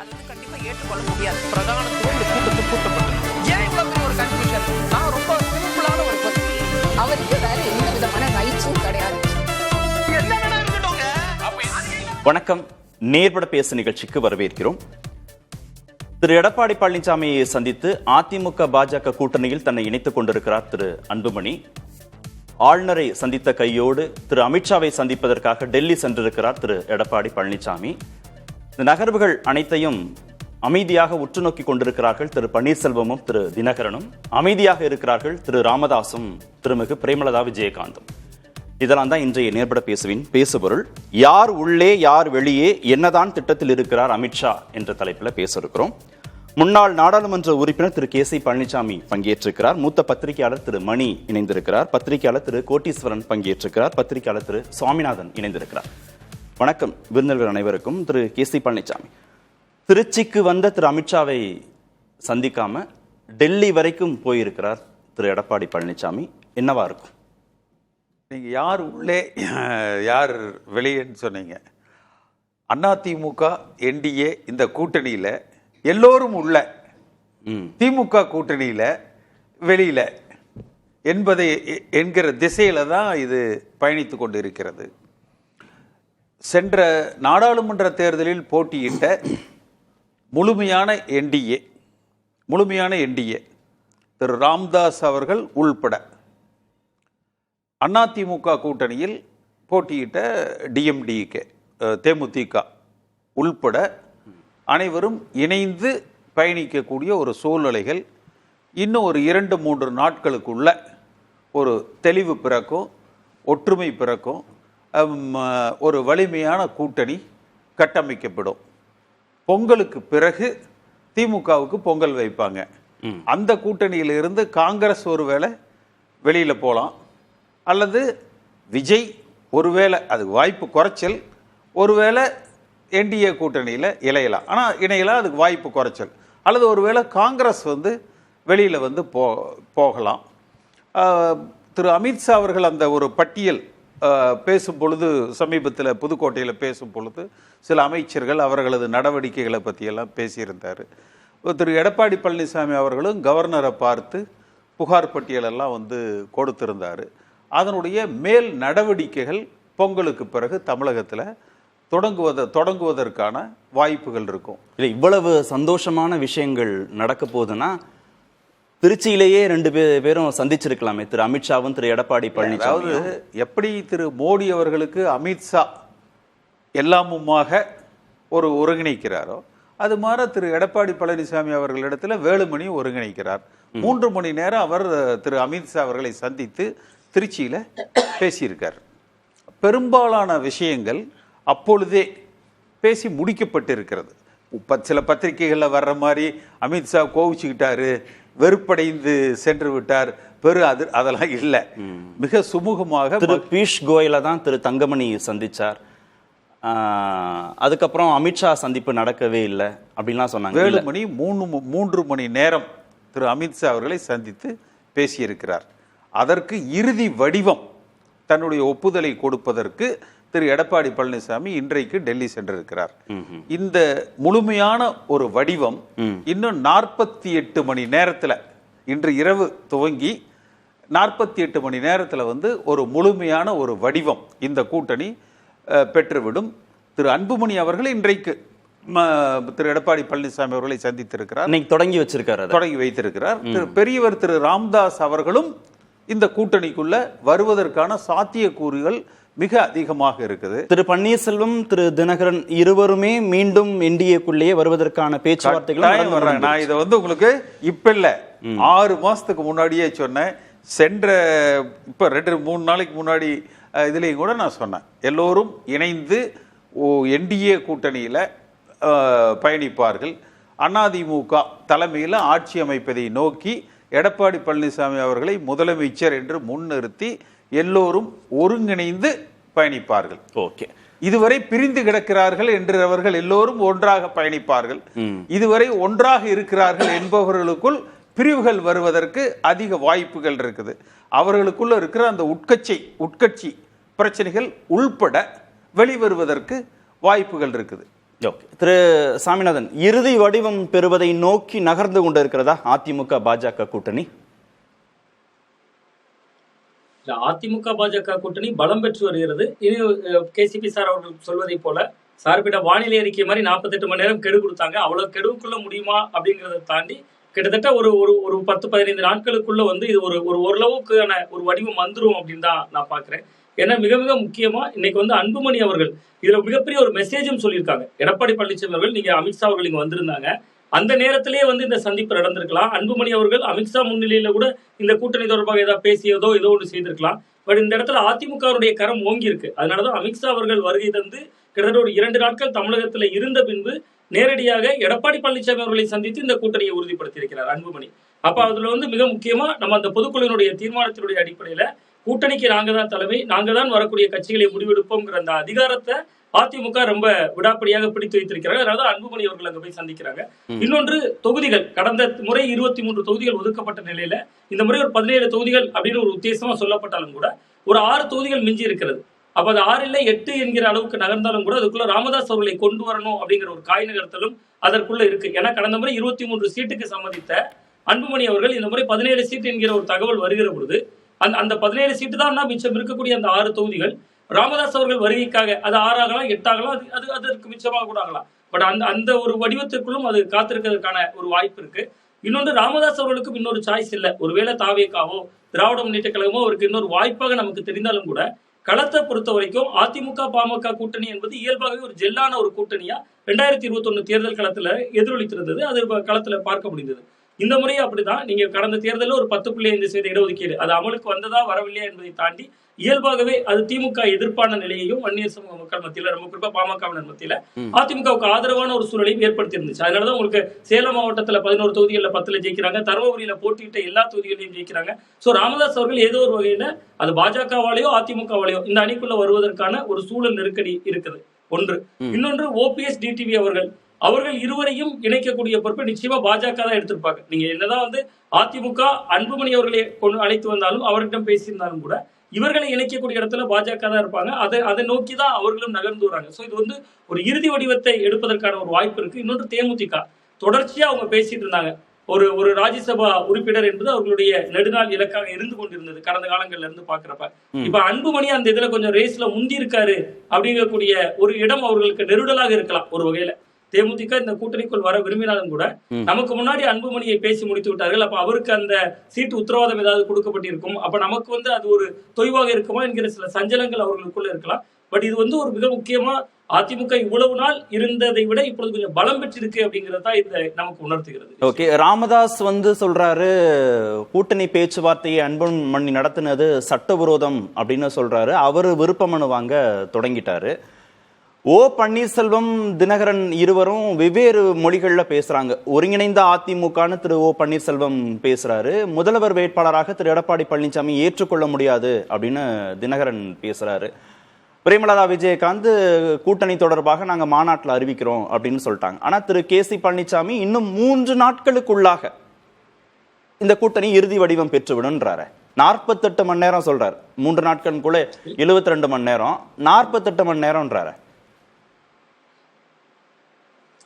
அது வந்து கண்டிப்பா ஏற்றுக்கொள்ள முடியாது. பிரதானத்துவம் இந்த கூட்டத்துக்கு கூட்டப்பட்டது. ஏன் இவ்வளவு பெரிய ஒரு கன்ஃபியூஷன்? நான் ரொம்ப சிம்பிளான ஒரு கொஸ்டின். அவருக்கு வேற எந்த விதமான ரைட்ஸும் கிடையாது. என்ன வேணா இருக்கட்டும்ங்க. வணக்கம், நேர்பட பேசு நிகழ்ச்சிக்கு வரவேற்கிறோம். திரு எடப்பாடி பழனிசாமியை சந்தித்து அதிமுக பாஜக கூட்டணியில் தன்னை இணைத்துக் கொண்டிருக்கிறார் திரு அன்புமணி. ஆளுநரை சந்தித்த கையோடு திரு அமித்ஷாவை சந்திப்பதற்காக டெல்லி சென்றிருக்கிறார் திரு எடப்பாடி பழனிசாமி. இந்த நகர்வுகள் அனைத்தையும் அமைதியாக உற்று நோக்கி கொண்டிருக்கிறார்கள் திரு பன்னீர்செல்வமும் திரு தினகரனும். அமைதியாக இருக்கிறார்கள் திரு ராமதாசும் திருமிகு பிரேமலதா விஜயகாந்தும். இதெல்லாம் தான் இன்றைய நேர்பட பேசுவின் பேசுபொருள். யார் உள்ளே யார் வெளியே, என்னதான் திட்டத்தில் இருக்கிறார் அமித்ஷா என்ற தலைப்பில் பேச இருக்கிறோம். முன்னாள் நாடாளுமன்ற உறுப்பினர் திரு கே சி பழனிசாமி பங்கேற்றிருக்கிறார். மூத்த பத்திரிகையாளர் திரு மணி இணைந்திருக்கிறார். பத்திரிகையாளர் திரு கோட்டீஸ்வரன் பங்கேற்றிருக்கிறார். பத்திரிகையாளர் திரு சுவாமிநாதன் இணைந்திருக்கிறார். வணக்கம் விருந்தினர்கள் அனைவருக்கும். திரு கே சி பழனிசாமி, திருச்சிக்கு வந்த திரு அமித்ஷாவை சந்திக்காம டெல்லி வரைக்கும் போயிருக்கிறார் திரு எடப்பாடி பழனிசாமி. என்னவா இருக்கும்? நீங்க யார் உள்ளே யார் வெளியேன்னு சொன்னீங்க. அதிமுக என்டிஏ இந்த கூட்டணியில எல்லோரும் உள்ள, திமுக கூட்டணியில வெளியில என்பதை என்கிற திசையில தான் இது பயணித்து கொண்டு இருக்கிறது. சென்ற நாடாளுமன்ற தேர்தலில் போட்டியிட்ட முழுமையான என்டிஏ திரு ராம்தாஸ் அவர்கள் உள்பட அதிமுக கூட்டணியில் போட்டியிட்ட டிஎம்டிகே, தேமுதிக உள்பட அனைவரும் இணைந்து பயணிக்கக்கூடிய ஒரு சூழ்நிலைகள் இன்னும் ஒரு 2-3 நாட்களுக்குள்ள ஒரு தெளிவு பிறக்கும், ஒற்றுமை பிறக்கும், ஒரு வலிமையான கூட்டணி கட்டமைக்கப்படும். பொங்கலுக்கு பிறகு திமுகவுக்கு பொங்கல் வைப்பாங்க. அந்த கூட்டணியிலிருந்து காங்கிரஸ் ஒருவேளை வெளியில் போகலாம், அல்லது விஜய் ஒருவேளை, அது வாய்ப்பு குறைச்சல், ஒருவேளை என்டிஏ கூட்டணியில் இணையலாம். ஆனால் இணையலாம், அதுக்கு வாய்ப்பு குறைச்சல். அல்லது ஒருவேளை காங்கிரஸ் வெளியில் போகலாம். திரு அமித்ஷா அவர்கள் அந்த ஒரு பட்டியல் பேசும் பொழுது, சமீபத்தில் புதுக்கோட்டையில் பேசும் பொழுது சில அமைச்சர்கள் அவர்களது நடவடிக்கைகளை பற்றியெல்லாம் பேசியிருந்தார். திரு எடப்பாடி பழனிசாமி அவர்களும் கவர்னரை பார்த்து புகார் பட்டியலெல்லாம் கொடுத்திருந்தார். அதனுடைய மேல் நடவடிக்கைகள் பொங்கலுக்கு பிறகு தமிழகத்தில் தொடங்குவதற்கான வாய்ப்புகள் இருக்கும். இல்லை, இவ்வளவு சந்தோஷமான விஷயங்கள் நடக்க போகுதுன்னா திருச்சியிலேயே 2 பேரும் சந்திச்சிருக்கலாமே, திரு அமித்ஷாவும் திரு எடப்பாடி பழனிசாமி. அதாவது எப்படி திரு மோடி அவர்களுக்கு அமித்ஷா எல்லாமுமாக ஒருங்கிணைக்கிறாரோ, அது மாதிரி திரு எடப்பாடி பழனிசாமி அவர்களிடத்தில் வேலுமணி ஒருங்கிணைக்கிறார். 3 மணி நேரம் அவர் திரு அமித்ஷா அவர்களை சந்தித்து திருச்சியில் பேசியிருக்கார். பெரும்பாலான விஷயங்கள் அப்பொழுதே பேசி முடிக்கப்பட்டிருக்கிறது. சில பத்திரிகைகளில் வர்ற மாதிரி அமித்ஷா கோவிச்சுக்கிட்டாரு, வெறுப்படைந்து சென்று விட்டார், அதெல்லாம் இல்லை. மிக சுமூகமாக திரு பியூஷ் கோயலை தான் திரு தங்கமணி சந்திச்சார். அதுக்கப்புறம் அமித்ஷா சந்திப்பு நடக்கவே இல்லை அப்படின்லாம் சொன்னாங்க. வேலுமணி 3 மணி நேரம் திரு அமித்ஷா அவர்களை சந்தித்து பேசியிருக்கிறார். அதற்கு இறுதி வடிவம் தன்னுடைய ஒப்புதலை கொடுப்பதற்கு திரு எடப்பாடி பழனிசாமி இன்றைக்கு டெல்லி சென்றிருக்கிறார். இந்த முழுமையான ஒரு வடிவம் இன்னும் 48 மணி நேரத்தில், இன்று இரவு துவங்கி 48 மணி நேரத்தில் ஒரு முழுமையான ஒரு வடிவம் இந்த கூட்டணி பெற்றுவிடும். திரு அன்புமணி அவர்கள் இன்றைக்கு திரு எடப்பாடி பழனிசாமி அவர்களை சந்தித்திருக்கிறார், தொடங்கி வைத்திருக்கிறார். பெரியவர் திரு ராம்தாஸ் அவர்களும் இந்த கூட்டணிக்குள்ள வருவதற்கான சாத்தியக்கூறுகள் மிக அதிகமாக இருக்குது. திரு பன்னீர்செல்வம் திரு தினகரன் இருவருமே மீண்டும் என்டிஏக்குள்ளேயே வருவதற்கான பேச்சுவார்த்தைகள் வர்றாங்க. நான் இதை உங்களுக்கு இப்ப இல்ல, 6 மாசத்துக்கு முன்னாடியே சொன்னேன். சென்ற இப்ப 2-3 நாளைக்கு முன்னாடி இதுலயும் கூட நான் சொன்னேன், எல்லோரும் இணைந்து என்டிஏ கூட்டணியில பயணிப்பார்கள். அதிமுக தலைமையில் ஆட்சி அமைப்பதை நோக்கி எடப்பாடி பழனிசாமி அவர்களை முதலமைச்சர் என்று முன்னிறுத்தி எல்லோரும் ஒருங்கிணைந்து பயணிப்பார்கள். ஓகே, இதுவரை பிரிந்து கிடக்கிறார்கள் என்று அவர்கள் எல்லோரும் ஒன்றாக பயணிப்பார்கள். இதுவரை ஒன்றாக இருக்கிறார்கள் என்பவர்களுக்குள் பிரிவுகள் வருவதற்கு அதிக வாய்ப்புகள் இருக்குது. அவர்களுக்குள்ள இருக்கிற அந்த உட்கட்சி பிரச்சனைகள் உள்பட வெளிவருவதற்கு வாய்ப்புகள் இருக்குது. ஓகே. திரு சாமிநாதன், இறுதி வடிவம் பெறுவதை நோக்கி நகர்ந்து கொண்டிருக்கிறதா அதிமுக பாஜக கூட்டணி? அதிமுக பாஜக கூட்டணி பலம் பெற்று வருகிறது. இது கேசிபி சார் அவர்கள் சொல்வதை போல சார்பிட வானிலை அறிக்கை மாதிரி 48 மணி நேரம் கெடு கொடுத்தாங்க. அவ்வளவு கெடுவுக்குள்ள முடியுமா அப்படிங்கிறத தாண்டி கிட்டத்தட்ட ஒரு ஒரு 10-15 நாட்களுக்குள்ள வந்து இது ஒரு ஓரளவுக்கான ஒரு வடிவம் வந்துரும் அப்படின்னு தான் நான் பாக்குறேன். ஏன்னா மிக மிக முக்கியமா இன்னைக்கு வந்து அன்புமணி அவர்கள் இதுல மிகப்பெரிய ஒரு மெசேஜும் சொல்லியிருக்காங்க. எடப்பாடி பழனிசாமி அவர்கள், நீங்க அமித்ஷா அவர்கள் இங்க வந்திருந்தாங்க, அந்த நேரத்திலேயே வந்து இந்த சந்திப்பு நடந்திருக்கலாம். அன்புமணி அவர்கள் அமித்ஷா முன்னிலையில கூட இந்த கூட்டணி தொடர்பாக ஏதாவது பேசியதோ ஏதோ ஒன்று செய்திருக்கலாம். பட் இந்த இடத்துல அதிமுகவுடைய கரம் ஓங்கி இருக்கு. அதனாலதான் அமித்ஷா அவர்கள் வருகை தந்து கிட்டத்தட்ட ஒரு 2 நாட்கள் தமிழகத்துல இருந்த பின்பு நேரடியாக எடப்பாடி பழனிசாமி அவர்களை சந்தித்து இந்த கூட்டணியை உறுதிப்படுத்தி இருக்கிறார் அன்புமணி. அப்ப அதுல வந்து மிக முக்கியமா நம்ம அந்த பொதுக்குழுவினுடைய தீர்மானத்தினுடைய அடிப்படையில கூட்டணிக்கு நாங்க தான் தலைமை, நாங்க தான் வரக்கூடிய கட்சிகளை முடிவெடுப்போம்ங்கிற அந்த அதிகாரத்தை அதிமுக ரொம்ப விடாப்படியாக பிடித்து வைத்திருக்கிறாங்க. அதனால அன்புமணி அவர்கள் அங்க போய் சந்திக்கிறாங்க. இன்னொன்று, தொகுதிகள் கடந்த முறை 23 தொகுதிகள் ஒதுக்கப்பட்ட நிலையில இந்த முறை ஒரு 17 தொகுதிகள் அப்படின்னு ஒரு உத்தேசமா சொல்லப்பட்டாலும் கூட ஒரு 6 தொகுதிகள் மிஞ்சி இருக்கிறது. அப்ப அது 6 இல்ல 8 என்கிற அளவுக்கு நகர்ந்தாலும் கூட அதுக்குள்ள ராமதாஸ் அவர்களை கொண்டு வரணும் அப்படிங்கிற ஒரு காய் நகர்த்தலும் அதற்குள்ள இருக்கு. ஏன்னா கடந்த முறை 23 சீட்டுக்கு சம்மதித்த அன்புமணி அவர்கள் இந்த முறை 17 சீட்டு என்கிற ஒரு தகவல் வருகிற பொழுது அந்த 17 சீட்டு தான் மிச்சம் இருக்கக்கூடிய அந்த 6 தொகுதிகள் ராமதாஸ் அவர்கள் வருகைக்காக அது 6 ஆகலாம் 8 ஆகலாம், அது அதற்கு மிச்சமாக கூட ஆகலாம். பட் அந்த ஒரு வடிவத்திற்குள்ளும் அது காத்திருக்கிறதுக்கான ஒரு வாய்ப்பு இருக்கு. இன்னொன்று, ராமதாஸ் அவர்களுக்கும் இன்னொரு சாய்ஸ் இல்லை. ஒருவேளை தாவேக்காவோ திராவிட முன்னேற்ற கழகமோ அவருக்கு இன்னொரு வாய்ப்பாக நமக்கு தெரிந்தாலும் கூட களத்தை பொறுத்த வரைக்கும் அதிமுக பாமக கூட்டணி என்பது இயல்பாகவே ஒரு ஜெல்லான ஒரு கூட்டணியா 2021 தேர்தல் களத்துல எதிரொலித்திருந்தது. அது களத்துல பார்க்க முடிந்தது. இந்த முறையும் அப்படிதான். நீங்க கடந்த தேர்தலில் ஒரு 10.5% இடஒதுக்கீடு அது அமலுக்கு வந்ததா வரவில்லையா என்பதை தாண்டி இயல்பாகவே அது திமுக எதிர்ப்பான நிலையையும் வன்னியர் சமூக மக்கள் மத்தியில, ரொம்ப குறிப்பா பாமகவினர் மத்தியில அதிமுகவுக்கு ஆதரவான ஒரு சூழலையும் ஏற்படுத்தி இருந்துச்சு. அதனாலதான் உங்களுக்கு சேலம் மாவட்டத்துல 11 தொகுதிகளில் 10ல ஜெயிக்கிறாங்க, தருமபுரியில போட்டியிட்ட எல்லா தொகுதிகளையும் ஜெயிக்கிறாங்க. சோ ராமதாஸ் அவர்கள் ஏதோ ஒரு வகையில அது பாஜகவாலேயோ அதிமுகவாலேயோ இந்த அணிக்குள்ள வருவதற்கான ஒரு சூழல் நெருக்கடி இருக்குது ஒன்று. இன்னொன்று, OPS டிடிவி அவர்கள் இருவரையும் இணைக்கக்கூடிய பொறுப்பை நிச்சயமா பாஜக தான் எடுத்திருப்பாங்க. நீங்க என்னதான் வந்து அதிமுக அன்புமணி அவர்களை அழைத்து வந்தாலும் அவர்களிடம் பேசியிருந்தாலும் கூட இவர்களை இணைக்கக்கூடிய இடத்துல பாஜக தான் இருப்பாங்க. அதை நோக்கி தான் அவர்களும் நகர்ந்து வராங்க. சோ இது வந்து ஒரு இறுதி வடிவத்தை எடுப்பதற்கான ஒரு வாய்ப்பு இருக்கு. இன்னொன்று, தேமுதிக தொடர்ச்சியா அவங்க பேசிட்டு இருந்தாங்க. ஒரு ராஜ்யசபா உறுப்பினர் என்பது அவர்களுடைய நெடுநாள் இலக்காக இருந்து கொண்டிருந்தது கடந்த காலங்கள்ல இருந்து பாக்குறப்ப. இப்ப அன்புமணி அந்த இதுல கொஞ்சம் ரேஸ்ல முந்தி இருக்காரு அப்படிங்கக்கூடிய ஒரு இடம் அவர்களுக்கு நெருடலாக இருக்கலாம். ஒரு வகையில தேமுதிக இந்த கூட்டணிக்குள் வர விரும்பினாலும் கூட நமக்கு முன்னாடி அன்புமணியை பேசி முடித்து விட்டார்கள். அப்ப அவருக்கு அந்த சீட்டு உத்தரவாதம் ஏதாவது கொடுக்கப்பட்டிருக்கும். அப்ப நமக்கு வந்து அது ஒரு தொய்வாக இருக்குமா என்கிற சில சஞ்சலங்கள் அவர்களுக்குள்ள இருக்கலாம். பட் இது வந்து ஒரு மிக முக்கியமா அதிமுக இவ்வளவு நாள் இருந்ததை விட இப்பொழுது கொஞ்சம் பலம் பெற்றிருக்கு அப்படிங்கறத இது நமக்கு உணர்த்துகிறது. ஓகே, ராமதாஸ் வந்து சொல்றாரு கூட்டணி பேச்சுவார்த்தையை அன்புமணி நடத்தினது சட்டவிரோதம் அப்படின்னு சொல்றாரு. அவரு விருப்ப மனு வாங்க தொடங்கிட்டாரு. பன்னீர்செல்வம், தினகரன் இருவரும் வெவ்வேறு மொழிகள்ல பேசுறாங்க. ஒருங்கிணைந்த அதிமுகன்னு திரு பன்னீர்செல்வம் பேசுறாரு. முதல்வர் வேட்பாளராக திரு எடப்பாடி பழனிசாமி ஏற்றுக்கொள்ள முடியாது அப்படின்னு தினகரன் பேசுறாரு. பிரேமலதா விஜயகாந்த் கூட்டணி தொடர்பாக நாங்க மாநாட்டில் அறிவிக்கிறோம் அப்படின்னு சொல்லிட்டாங்க. ஆனா திரு கேசி பழனிசாமி இன்னும் 3 நாட்களுக்குள்ளாக இந்த கூட்டணி இறுதி வடிவம் பெற்றுவிடுன்றாரு. 48 மணி நேரம் சொல்றாரு. 3 நாட்களுக்குள்ள 72 மணி நேரம், 48 மணி நேரம்ன்றாரு.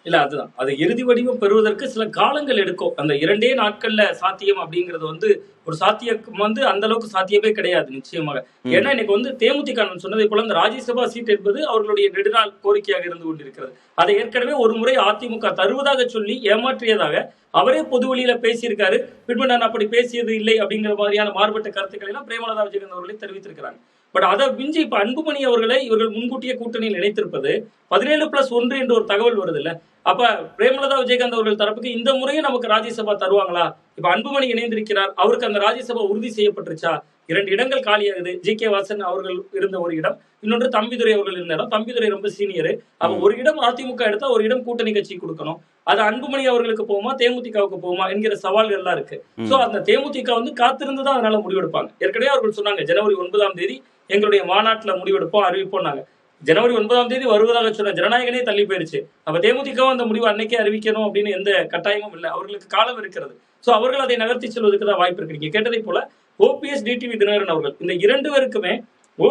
இல்ல, அதுதான் அது இறுதி வடிவம் பெறுவதற்கு சில காலங்கள் எடுக்கும். அந்த 2 நாட்கள்ல சாத்தியம் அப்படிங்கிறது வந்து ஒரு சாத்தியம் வந்து அந்த அளவுக்கு சாத்தியமே கிடையாது நிச்சயமாக. ஏன்னா இன்னைக்கு வந்து தேமுதிக சொன்னதை போல இந்த ராஜ்யசபா சீட் என்பது அவர்களுடைய நெடுநாள் கோரிக்கையாக இருந்து கொண்டிருக்கிறது. அதை ஏற்கனவே ஒரு முறை அதிமுக தருவதாக சொல்லி ஏமாற்றியதாக அவரே பொது வழியில பேசியிருக்காரு. பின்பு நான் அப்படி பேசியது இல்லை அப்படிங்கிற மாதிரியான மாறுபட்ட கருத்துக்களை எல்லாம் பிரேமலதா விஜயகாந்த் அவர்களே தெரிவித்திருக்கிறாங்க. பட் அதை மிஞ்சி இப்ப அன்புமணி அவர்களை இவர்கள் முன்கூட்டிய கூட்டணியில் இணைத்திருப்பது 17+1 என்று ஒரு தகவல் வருது இல்ல. அப்ப பிரேமலதா விஜயகாந்த் அவர்கள் தரப்புக்கு இந்த முறையும் நமக்கு ராஜ்யசபா தருவாங்களா? இப்ப அன்புமணி இணைந்திருக்கிறார், அவருக்கு அந்த ராஜ்யசபா உறுதி செய்யப்பட்டுருச்சா? 2 இடங்கள் காலியாகுது. GK வாசன் அவர்கள் இருந்த ஒரு இடம், இன்னொன்று தம்பிதுரை அவர்கள் இருந்த இடம். தம்பிதுரை ரொம்ப சீனியர். அப்ப ஒரு இடம் அதிமுக எடுத்தா ஒரு இடம் கூட்டணி கட்சி கொடுக்கணும். அது அன்புமணி அவர்களுக்கு போகுமா தேமுதிகவுக்கு போகுமா என்கிற சவால்கள் எல்லாம் இருக்கு. சோ அந்த தேமுதிக வந்து காத்திருந்துதான் அதனால முடிவெடுப்பாங்க. ஏற்கனவே அவர்கள் சொன்னாங்க ஜனவரி 9ஆம் தேதி எங்களுடைய மாநாட்டுல முடிவெடுப்போம் அறிவிப்போம். நாங்க ஜனவரி 9ஆம் தேதி வருவதாக சொன்ன ஜனநாயகனே தள்ளி போயிருச்சு. அப்ப தேமுதிகவும் அந்த முடிவு அன்னைக்கே அறிவிக்கணும் அப்படின்னு எந்த கட்டாயமும் இல்லை. அவர்களுக்கு காலம் இருக்கிறது. சோ அவர்கள் அதை நகர்த்தி செல்வதற்கு தான் வாய்ப்பு இருக்கு. நீங்க கேட்டதை போல OPS டிடிவி தினகரன் அவர்கள் இந்த 2 பேருக்குமே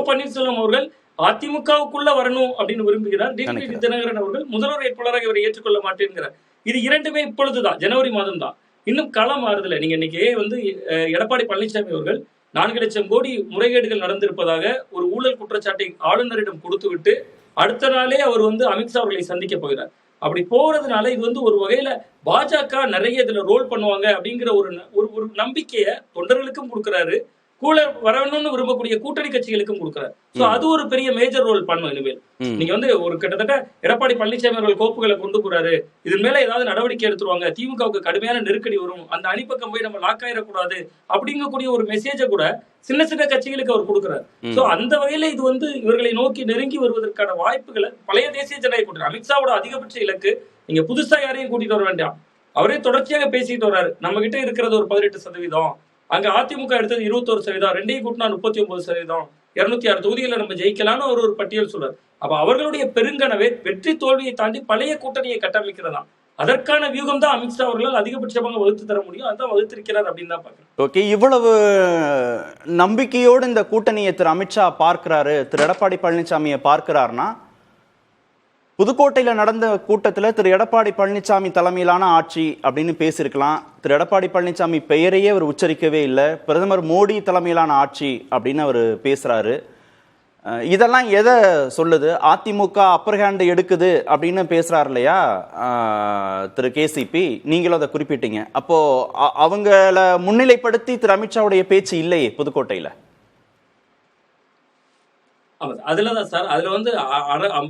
பன்னீர்செல்வம் அவர்கள் அதிமுகவுக்குள்ள வரணும் அப்படின்னு விரும்புகிறார். டிடிவி தினகரன் அவர்கள் முதல்வர் வேட்பாளராக இவரை ஏற்றுக்கொள்ள மாட்டேங்கிறார். இது இரண்டுமே இப்பொழுதுதான், ஜனவரி மாதம் தான், இன்னும் களம் மாறுதல. நீங்க இன்னைக்கு வந்து எடப்பாடி பழனிசாமி அவர்கள் 4 லட்சம் கோடி முறைகேடுகள் நடந்திருப்பதாக ஒரு ஊழல் குற்றச்சாட்டை ஆளுநரிடம் கொடுத்து விட்டு அடுத்த நாளே அவர் வந்து அமித்ஷா அவர்களை சந்திக்க போகிறார். அப்படி போறதுனால இது வந்து ஒரு வகையில பாஜக நிறைய இதுல ரோல் பண்ணுவாங்க அப்படிங்கிற ஒரு நம்பிக்கைய தொண்டர்களுக்கும் கொடுக்கிறாரு, கூட வரணும்னு விரும்பக்கூடிய கூட்டணி கட்சிகளுக்கும் கொடுக்கிறார். சோ அது ஒரு பெரிய மேஜர் ரோல் பண்ணும். இனிமேல் நீங்க வந்து ஒரு கிட்டத்தட்ட எடப்பாடி பழனிசாமி அவர்கள் கோப்புகளை கொண்டு போறாரு, இதன் மேல ஏதாவது நடவடிக்கை எடுத்துருவாங்க, திமுகவுக்கு கடுமையான நெருக்கடி வரும், அந்த அணிப்பக்கம் போய் நம்ம லாக் ஆயிடக்கூடாது அப்படிங்கக்கூடிய ஒரு மெசேஜ கூட சின்ன சின்ன கட்சிகளுக்கு அவர் கொடுக்கிறார். சோ அந்த வகையில இது வந்து இவர்களை நோக்கி நெருங்கி வருவதற்கான வாய்ப்புகளை பழைய தேசிய ஜனநாயக கூட்டணி அமித்ஷாவோட அதிகபட்ச இலக்கு நீங்க புதுசா யாரையும் கூட்டிட்டு வர வேண்டாம். அவரே தொடர்ச்சியாக பேசிட்டு வர்றாரு, நம்ம கிட்ட இருக்கிறது ஒரு 18%, அங்க அதிமுக எடுத்தது 21%, ரெண்டையும் கூட்டினா 39%, 206 தொகுதிகளை நம்ம ஜெயிக்கலாம்னு ஒரு பட்டியல் சொல்றாரு. அப்ப அவர்களுடைய பெருங்கனவே வெற்றி தோல்வியை தாண்டி பழைய கூட்டணியை கட்டமைக்கிறதா, அதற்கான வியூகம் தான் அமித்ஷா அவர்களால் அதிகபட்சமாக வகுத்து தர முடியும். அதான் வகுத்திருக்கிறார் அப்படின்னு தான் பாக்குறேன். ஓகே, இவ்வளவு நம்பிக்கையோடு இந்த கூட்டணியை திரு அமித்ஷா பார்க்கிறாரு, திரு எடப்பாடி பழனிசாமியை பார்க்கிறாருன்னா, புதுக்கோட்டையில நடந்த கூட்டத்தில் திரு எடப்பாடி பழனிசாமி தலைமையிலான ஆட்சி அப்படின்னு பேசியிருக்கலாம். திரு எடப்பாடி பழனிசாமி பெயரையே அவர் உச்சரிக்கவே இல்லை, பிரதமர் மோடி தலைமையிலான ஆட்சி அப்படின்னு அவர் பேசுறாரு. இதெல்லாம் எதை சொல்லுது? அதிமுக அப்பர் ஹேண்ட் எடுக்குது அப்படின்னு பேசுறாரு இல்லையா திரு கேசிபி, நீங்களும் அதை குறிப்பிட்டீங்க. அப்போ அவங்கள முன்னிலைப்படுத்தி திரு அமித்ஷாவுடைய பேச்சு இல்லையே புதுக்கோட்டையில. அதுலதான் சார், அதுல வந்து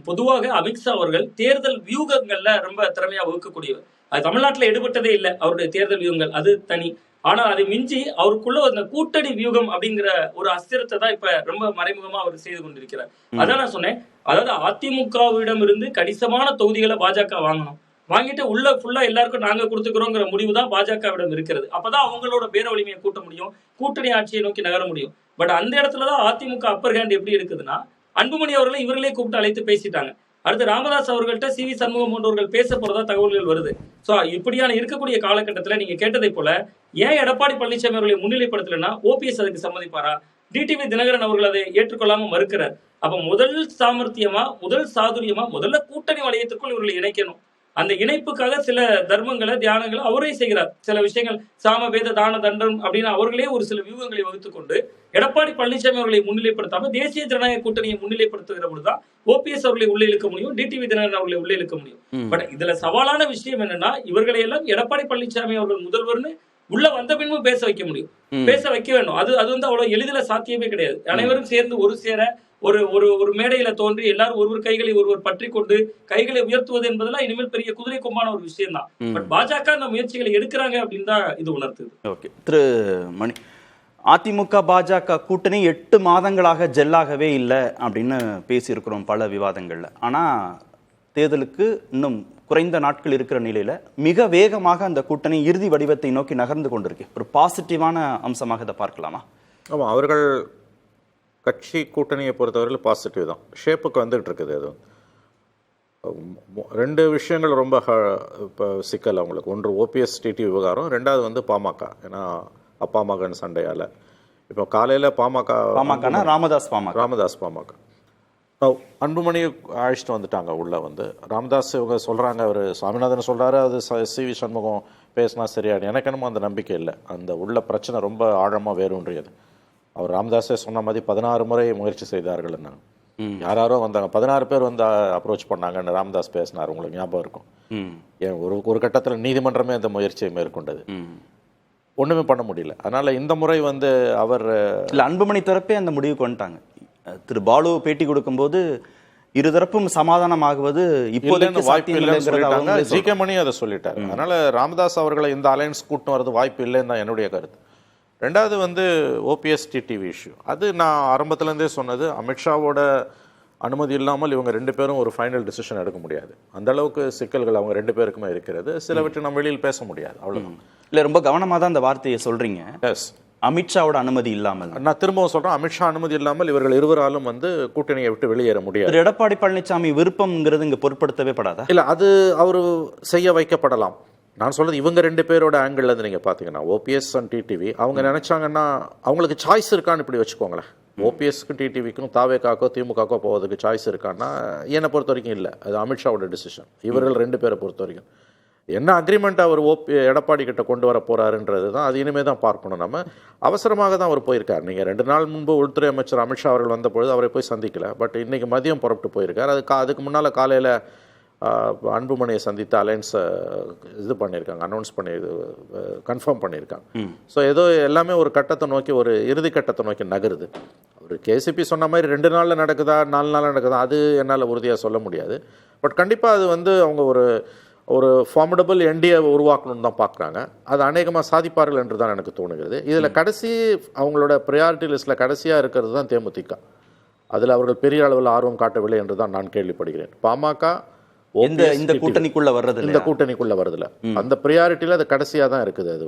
பொதுவாக அமித்ஷா அவர்கள் தேர்தல் வியூகங்கள்ல ரொம்ப திறமையா வகுக்கக்கூடியவர். அது தமிழ்நாட்டுல எடுபட்டதே இல்லை அவருடைய தேர்தல் வியூகங்கள், அது தனி. ஆனா அதை மிஞ்சி அவருக்குள்ள அந்த கூட்டணி வியூகம் அப்படிங்கிற ஒரு அஸ்திரத்தை தான் இப்ப ரொம்ப மறைமுகமா அவர் செய்து கொண்டிருக்கிறார். அதான் நான் சொன்னேன், அதாவது அதிமுகவிடம் இருந்து கணிசமான தொகுதிகளை பாஜக வாங்கணும், வாங்கிட்டு உள்ள ஃபுல்லா எல்லாருக்கும் நாங்க கொடுத்துக்கிறோங்கிற முடிவு தான் பாஜகவிடம் இருக்கிறது. அப்பதான் அவங்களோட பேர வலிமையை கூட்ட முடியும், கூட்டணி ஆட்சியை நோக்கி நகர முடியும். பட் அந்த இடத்துலதான் அதிமுக அப்பர் ஹேண்ட் எப்படி இருக்குதுன்னா, அன்புமணி அவர்களை இவர்களே கூப்பிட்டு அழைத்து பேசிட்டாங்க. அடுத்து ராமதாஸ் அவர்கள்ட்ட சி வி சண்முகம் போன்றவர்கள் பேச போறதா தகவல்கள் வருது. சோ இப்படியான இருக்கக்கூடிய காலகட்டத்துல நீங்க கேட்டதை போல ஏன் எடப்பாடி பழனிசாமி அவர்களை முன்னிலைப்படுத்தலைன்னா ஓபிஎஸ் அதுக்கு சம்மதிப்பாரா? டிடிவி தினகரன் அவர்கள் அதை ஏற்றுக்கொள்ளாம மறுக்கிறார். அப்ப முதல் சாமர்த்தியமா, முதல் சாதுரியமா முதல்ல கூட்டணி வளையத்திற்குள் இவர்களை இணைக்கணும். அந்த இணைப்புக்காக சில தர்மங்களை, தியானங்களை அவரே செய்கிறார். சில விஷயங்கள் சாம வேத தான தண்டம் அப்படின்னு அவர்களே ஒரு சில வியூகங்களை வகுத்துக் கொண்டு எடப்பாடி பழனிசாமி அவர்களை முன்னிலைப்படுத்தாம தேசிய ஜனநாயக கூட்டணியை முன்னிலைப்படுத்துகிற பொழுதுதான் ஓபிஎஸ் அவர்களை உள்ளே இழுக்க முடியும், டிடிவி தினகரன் அவர்களை உள்ளே இழுக்க முடியும். பட் இதுல சவாலான விஷயம் என்னன்னா, இவர்களை எல்லாம் எடப்பாடி பழனிசாமி அவர்கள் முதல்வர்னு உள்ள வந்த பின்பும் பேச வைக்க முடியும், பேச வைக்க வேண்டும். அது வந்து அவ்வளவு எளிதில சாத்தியமே கிடையாது. அனைவரும் சேர்ந்து ஒரு சேர ஒரு ஒரு மேடையில தோன்றி எல்லாரும் ஒருவர் கைகளை ஒருவர் பற்றி கொண்டு கைகளை உயர்த்துவது என்பதெல்லாம் இனிமேல் பெரிய குதிரை கொம்பான ஒரு விஷயம் தான். பட் பாஜக அந்த முயற்சிகளை எடுக்கிறாங்க அப்படின்னு தான் இது உணர்த்துது. ஓகே திரு மணி, அதிமுக பாஜக கூட்டணி 8 மாதங்களாக ஜெல்லாகவே இல்லை அப்படின்னு பேசியிருக்கிறோம் பல விவாதங்கள்ல. ஆனா தேர்தலுக்கு இன்னும் குறைந்த நாட்கள் இருக்கிற நிலையில மிக வேகமாக அந்த கூட்டணி இறுதி வடிவத்தை நோக்கி நகர்ந்து கொண்டிருக்கு. ஒரு பாசிட்டிவான அம்சமாக இதை பார்க்கலாமா? ஆமாம், அவர்கள் கட்சி கூட்டணியை பொறுத்தவரையில் பாசிட்டிவ் தான், ஷேப்புக்கு வந்துகிட்டு இருக்குது. அது 2 விஷயங்கள் ரொம்ப இப்போ சிக்கல் அவங்களுக்கு. ஒன்று ஓபிஎஸ் டிடி விவகாரம், 2வது வந்து பாமக. ஏன்னா அப்பா மகன் சண்டையால் இப்போ காலையில் பாமகனா ராமதாஸ் பாமக அன்புமணி அழைச்சிட்டு வந்துட்டாங்க உள்ளே. வந்து ராமதாஸ் இவங்க சொல்கிறாங்க, அவர் சுவாமிநாதன் சொல்கிறாரு, அது சி வி சண்முகம் பேசினா சரியாடு. எனக்கு என்னமோ அந்த நம்பிக்கை இல்லை. அந்த உள்ள பிரச்சனை ரொம்ப ஆழமாக வேறுன்றியது. அவர் ராமதாஸே சொன்ன மாதிரி 16 முறை முயற்சி செய்தார்கள். யாரோ வந்தாங்க, 16 பேர் வந்து அப்ரோச் பண்ணாங்கன்னு ராமதாஸ் பேசினார், உங்களுக்கு ஞாபகம் இருக்கும். ஏன் ஒரு கட்டத்தில் நீதிமன்றமே அந்த முயற்சியை மேற்கொண்டது, ஒன்றுமே பண்ண முடியல. அதனால இந்த முறை வந்து அவர் அன்புமணி தரப்பே அந்த முடிவுக்கு வந்துட்டாங்க. திரு பாலு பேட்டி கொடுக்கும்போது இருதரப்பும் சமாதானமாகுவது இப்போதைக்கு வாய்ப்பு இல்லைன்னு ஜி.கே. மணி அதை சொல்லிட்டாரு. அதனால ராமதாஸ் அவர்களை இந்த அலையன்ஸ் கூட்டம் வரது வாய்ப்பு இல்லைன்னு தான் என்னுடைய கருத்து. 2வது வந்து ஓபிஎஸ் டிடிவி இஷ்யூ. அது நான் ஆரம்பத்துலேருந்தே சொன்னது, அமித்ஷாவோட அனுமதி இல்லாமல் இவங்க 2 பேரும் ஒரு ஃபைனல் டிசிஷன் எடுக்க முடியாது. அந்த அளவுக்கு சிக்கல்கள் அவங்க 2 பேருக்குமே இருக்கிறது. சிலவற்றை நம்ம வெளியில் பேச முடியாது, அவ்வளோதான். இல்லை, ரொம்ப கவனமாக தான் அந்த வார்த்தையை சொல்றீங்க. எஸ், அமித்ஷாவோட அனுமதி இல்லாமல். நான் திரும்பவும் சொல்றேன், அமித்ஷா அனுமதி இல்லாமல் இவர்கள் இருவராலும் வந்து கூட்டணியை விட்டு வெளியேற முடியாது. எடப்பாடி பழனிசாமி விருப்பம்ங்கிறது இங்க பொருட்படுத்தவே படாதா? இல்லை, அது அவர் செய்ய வைக்கப்படலாம். நான் சொல்றது இவங்க 2 பேரோட ஆங்கிள் இருந்து நீங்க பாத்தீங்கன்னா ஓபிஎஸ் அண்ட் டிடிவி அவங்க நினைச்சாங்கன்னா அவங்களுக்கு சாய்ஸ் இருக்கான்னு இப்படி வச்சுக்கோங்களேன். ஓபிஎஸ்க்கு டிடிவிக்கும் தாவேக்காக்கோ திமுகக்கோ போவதுக்கு சாய்ஸ் இருக்கான்னா என்னை பொறுத்த வரைக்கும் இல்லை. அது அமித்ஷாவோட டிசிஷன். இவர்கள் 2 பேரை பொறுத்த வரைக்கும் என்ன அக்ரிமெண்ட் அவர் எடப்பாடி கிட்ட கொண்டு வர போறாருன்றது தான். அது இனிமே தான் பார்க்கணும். நம்ம அவசரமாக தான் அவர் போயிருக்கார். நீங்கள் 2 நாள் முன்பு உள்துறை அமைச்சர் அமித்ஷா அவர்கள் வந்த பொழுது அவரை போய் சந்திக்கல. பட் இன்னைக்கு மதியம் புறப்பட்டு போயிருக்கார். அதுக்கு முன்னால் காலையில் அன்புமணியை சந்தித்து அலையன்ஸை இது பண்ணியிருக்காங்க, அனௌன்ஸ் பண்ணி கன்ஃபார்ம் பண்ணியிருக்காங்க. ஸோ ஏதோ எல்லாமே ஒரு கட்டத்தை நோக்கி, ஒரு இறுதி கட்டத்தை நோக்கி நகருது. ஒரு கேசிபி சொன்ன மாதிரி 2 நாளில் நடக்குதா 4 நாளில் நடக்குதா அது என்னால் உறுதியாக சொல்ல முடியாது. பட் கண்டிப்பாக அது அவங்க ஒரு ஃபார்மடபிள் என்டிஏ உருவாக்கணும்னு தான் பார்க்குறாங்க. அது அநேகமாக சாதிப்பார்கள் என்று தான் எனக்கு தோணுகிறது. இதில் கடைசி அவங்களோட ப்ரையாரிட்டி லிஸ்ட்டில் கடைசியாக இருக்கிறது தான் தேமுதிக. அதில் அவர்கள் பெரிய அளவில் ஆர்வம் காட்டவில்லை என்று தான் நான் கேள்விப்படுகிறேன். பாமக இந்த கூட்டணிக்குள்ள வர்றதில்ல. அந்த ப்ரையாரிட்டியில் அது கடைசியாக தான் இருக்குது. அது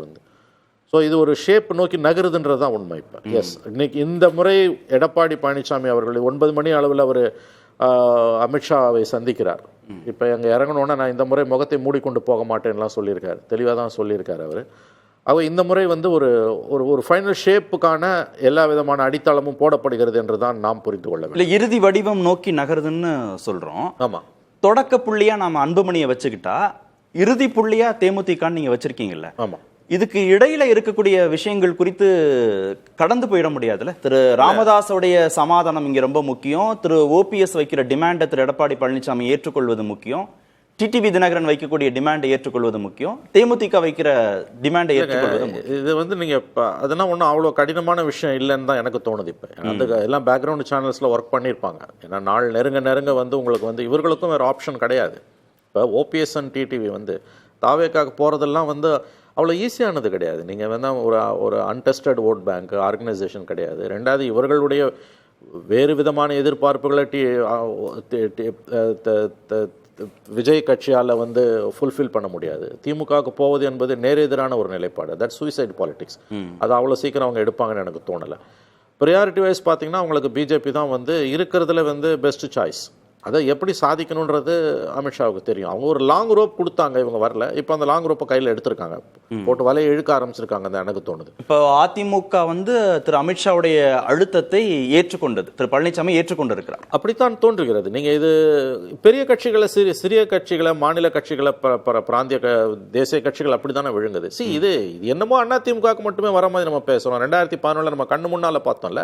ஸோ இது ஒரு ஷேப் நோக்கி நகருதுன்றது தான் உண்மை. இப்போ எஸ், இன்னைக்கு இந்த முறை எடப்பாடி பழனிசாமி அவர்கள் 9 மணி அளவில் அவர் அமித்ஷாவை சந்திக்கிறார். இப்போ அங்கே இறங்கணுன்னா நான் இந்த முறை முகத்தை மூடிக்கொண்டு போக மாட்டேன்லாம் சொல்லியிருக்காரு. தெளிவாக தான் சொல்லியிருக்காரு அவர். இந்த முறை ஒரு ஒரு ஃபைனல் ஷேப்புக்கான எல்லா விதமான அடித்தளமும் போடப்படுகிறது என்று தான் நாம் புரிந்து கொள்ள வேண்டும். இறுதி வடிவம் நோக்கி நகருதுன்னு சொல்கிறோம். ஆமாம். தொடக்க புள்ளியா நாம அன்புமணியை வச்சுக்கிட்டா இறுதி புள்ளியா தேமுதிகன்னு நீங்க வச்சிருக்கீங்கல்ல. ஆமா. இதுக்கு இடையில இருக்கக்கூடிய விஷயங்கள் குறித்து கடந்து போயிட முடியாதுல்ல. திரு ராமதாஸோடைய சமாதானம் இங்க ரொம்ப முக்கியம். திரு ஓபிஎஸ் வைக்கிற டிமாண்டை திரு எடப்பாடி பழனிசாமி ஏற்றுக்கொள்வது முக்கியம். டிடிவி தினகரன் வைக்கக்கூடிய டிமாண்டை ஏற்றுக்கொள்வது முக்கியம். தேமுதிக வைக்கிற டிமாண்டை ஏற்றுக்கொள்வது முக்கியம். இது நீங்க அதெல்லாம் ஒன்றும் அவ்வளோ கடினமான விஷயம் இல்லைன்னு தான் எனக்கு தோணுது. இப்போ அந்த எல்லாம் பேக்ரவுண்ட் சேனல்ஸ்ல ஒர்க் பண்ணியிருப்பாங்க. ஏன்னா நாள் நெருங்க உங்களுக்கு இவர்களுக்கும் வேறு ஆப்ஷன் கிடையாது. இப்போ ஓபிஎஸ் அண்ட் டிடிவி தாவேக்காக போகிறதெல்லாம் அவ்வளோ ஈஸியானது கிடையாது. நீங்கள் ஒரு அன்டெஸ்டட் ஓட் பேங்க் ஆர்கனைசேஷன் கிடையாது. ரெண்டாவது இவர்களுடைய வேறு விதமான எதிர்பார்ப்புகளை விஜய் கட்சியால் ஃபுல்ஃபில் பண்ண முடியாது. திமுகவுக்கு போவது என்பது நேரெதிரான ஒரு நிலைப்பாடு. That suicide politics. அது அவ்வளோ சீக்கிரம் அவங்க எடுப்பாங்கன்னு எனக்கு தோணலை. ப்ரையாரிட்டி வைஸ் பார்த்தீங்கன்னா அவங்களுக்கு பிஜேபி தான் இருக்கிறதுல பெஸ்ட் சாய்ஸ். அதை எப்படி சாதிக்கணுன்றது அமித்ஷாவுக்கு தெரியும். அவங்க ஒரு லாங் ரோப் கொடுத்தாங்க, இவங்க வரல. இப்போ அந்த லாங் ரோப்பை கையில் எடுத்திருக்காங்க, போட்டு வலையை இழுக்க ஆரம்பிச்சிருக்காங்க. எனக்கு தோணுது இப்போ அதிமுக திரு அமித்ஷாவுடைய அழுத்தத்தை ஏற்றுக்கொண்டது, திரு பழனிசாமி ஏற்றுக்கொண்டிருக்கிறார். அப்படித்தான் தோன்றுகிறது. நீங்கள் இது பெரிய கட்சிகளை சிறிய கட்சிகளை மாநில கட்சிகளை பிராந்திய தேசிய கட்சிகள் அப்படி தானே விழுங்குது. இது என்னமோ அதிமுகவுக்கு மட்டுமே வர மாதிரி நம்ம பேசுகிறோம். 2011 நம்ம கண்ணு முன்னால் பார்த்தோம்ல,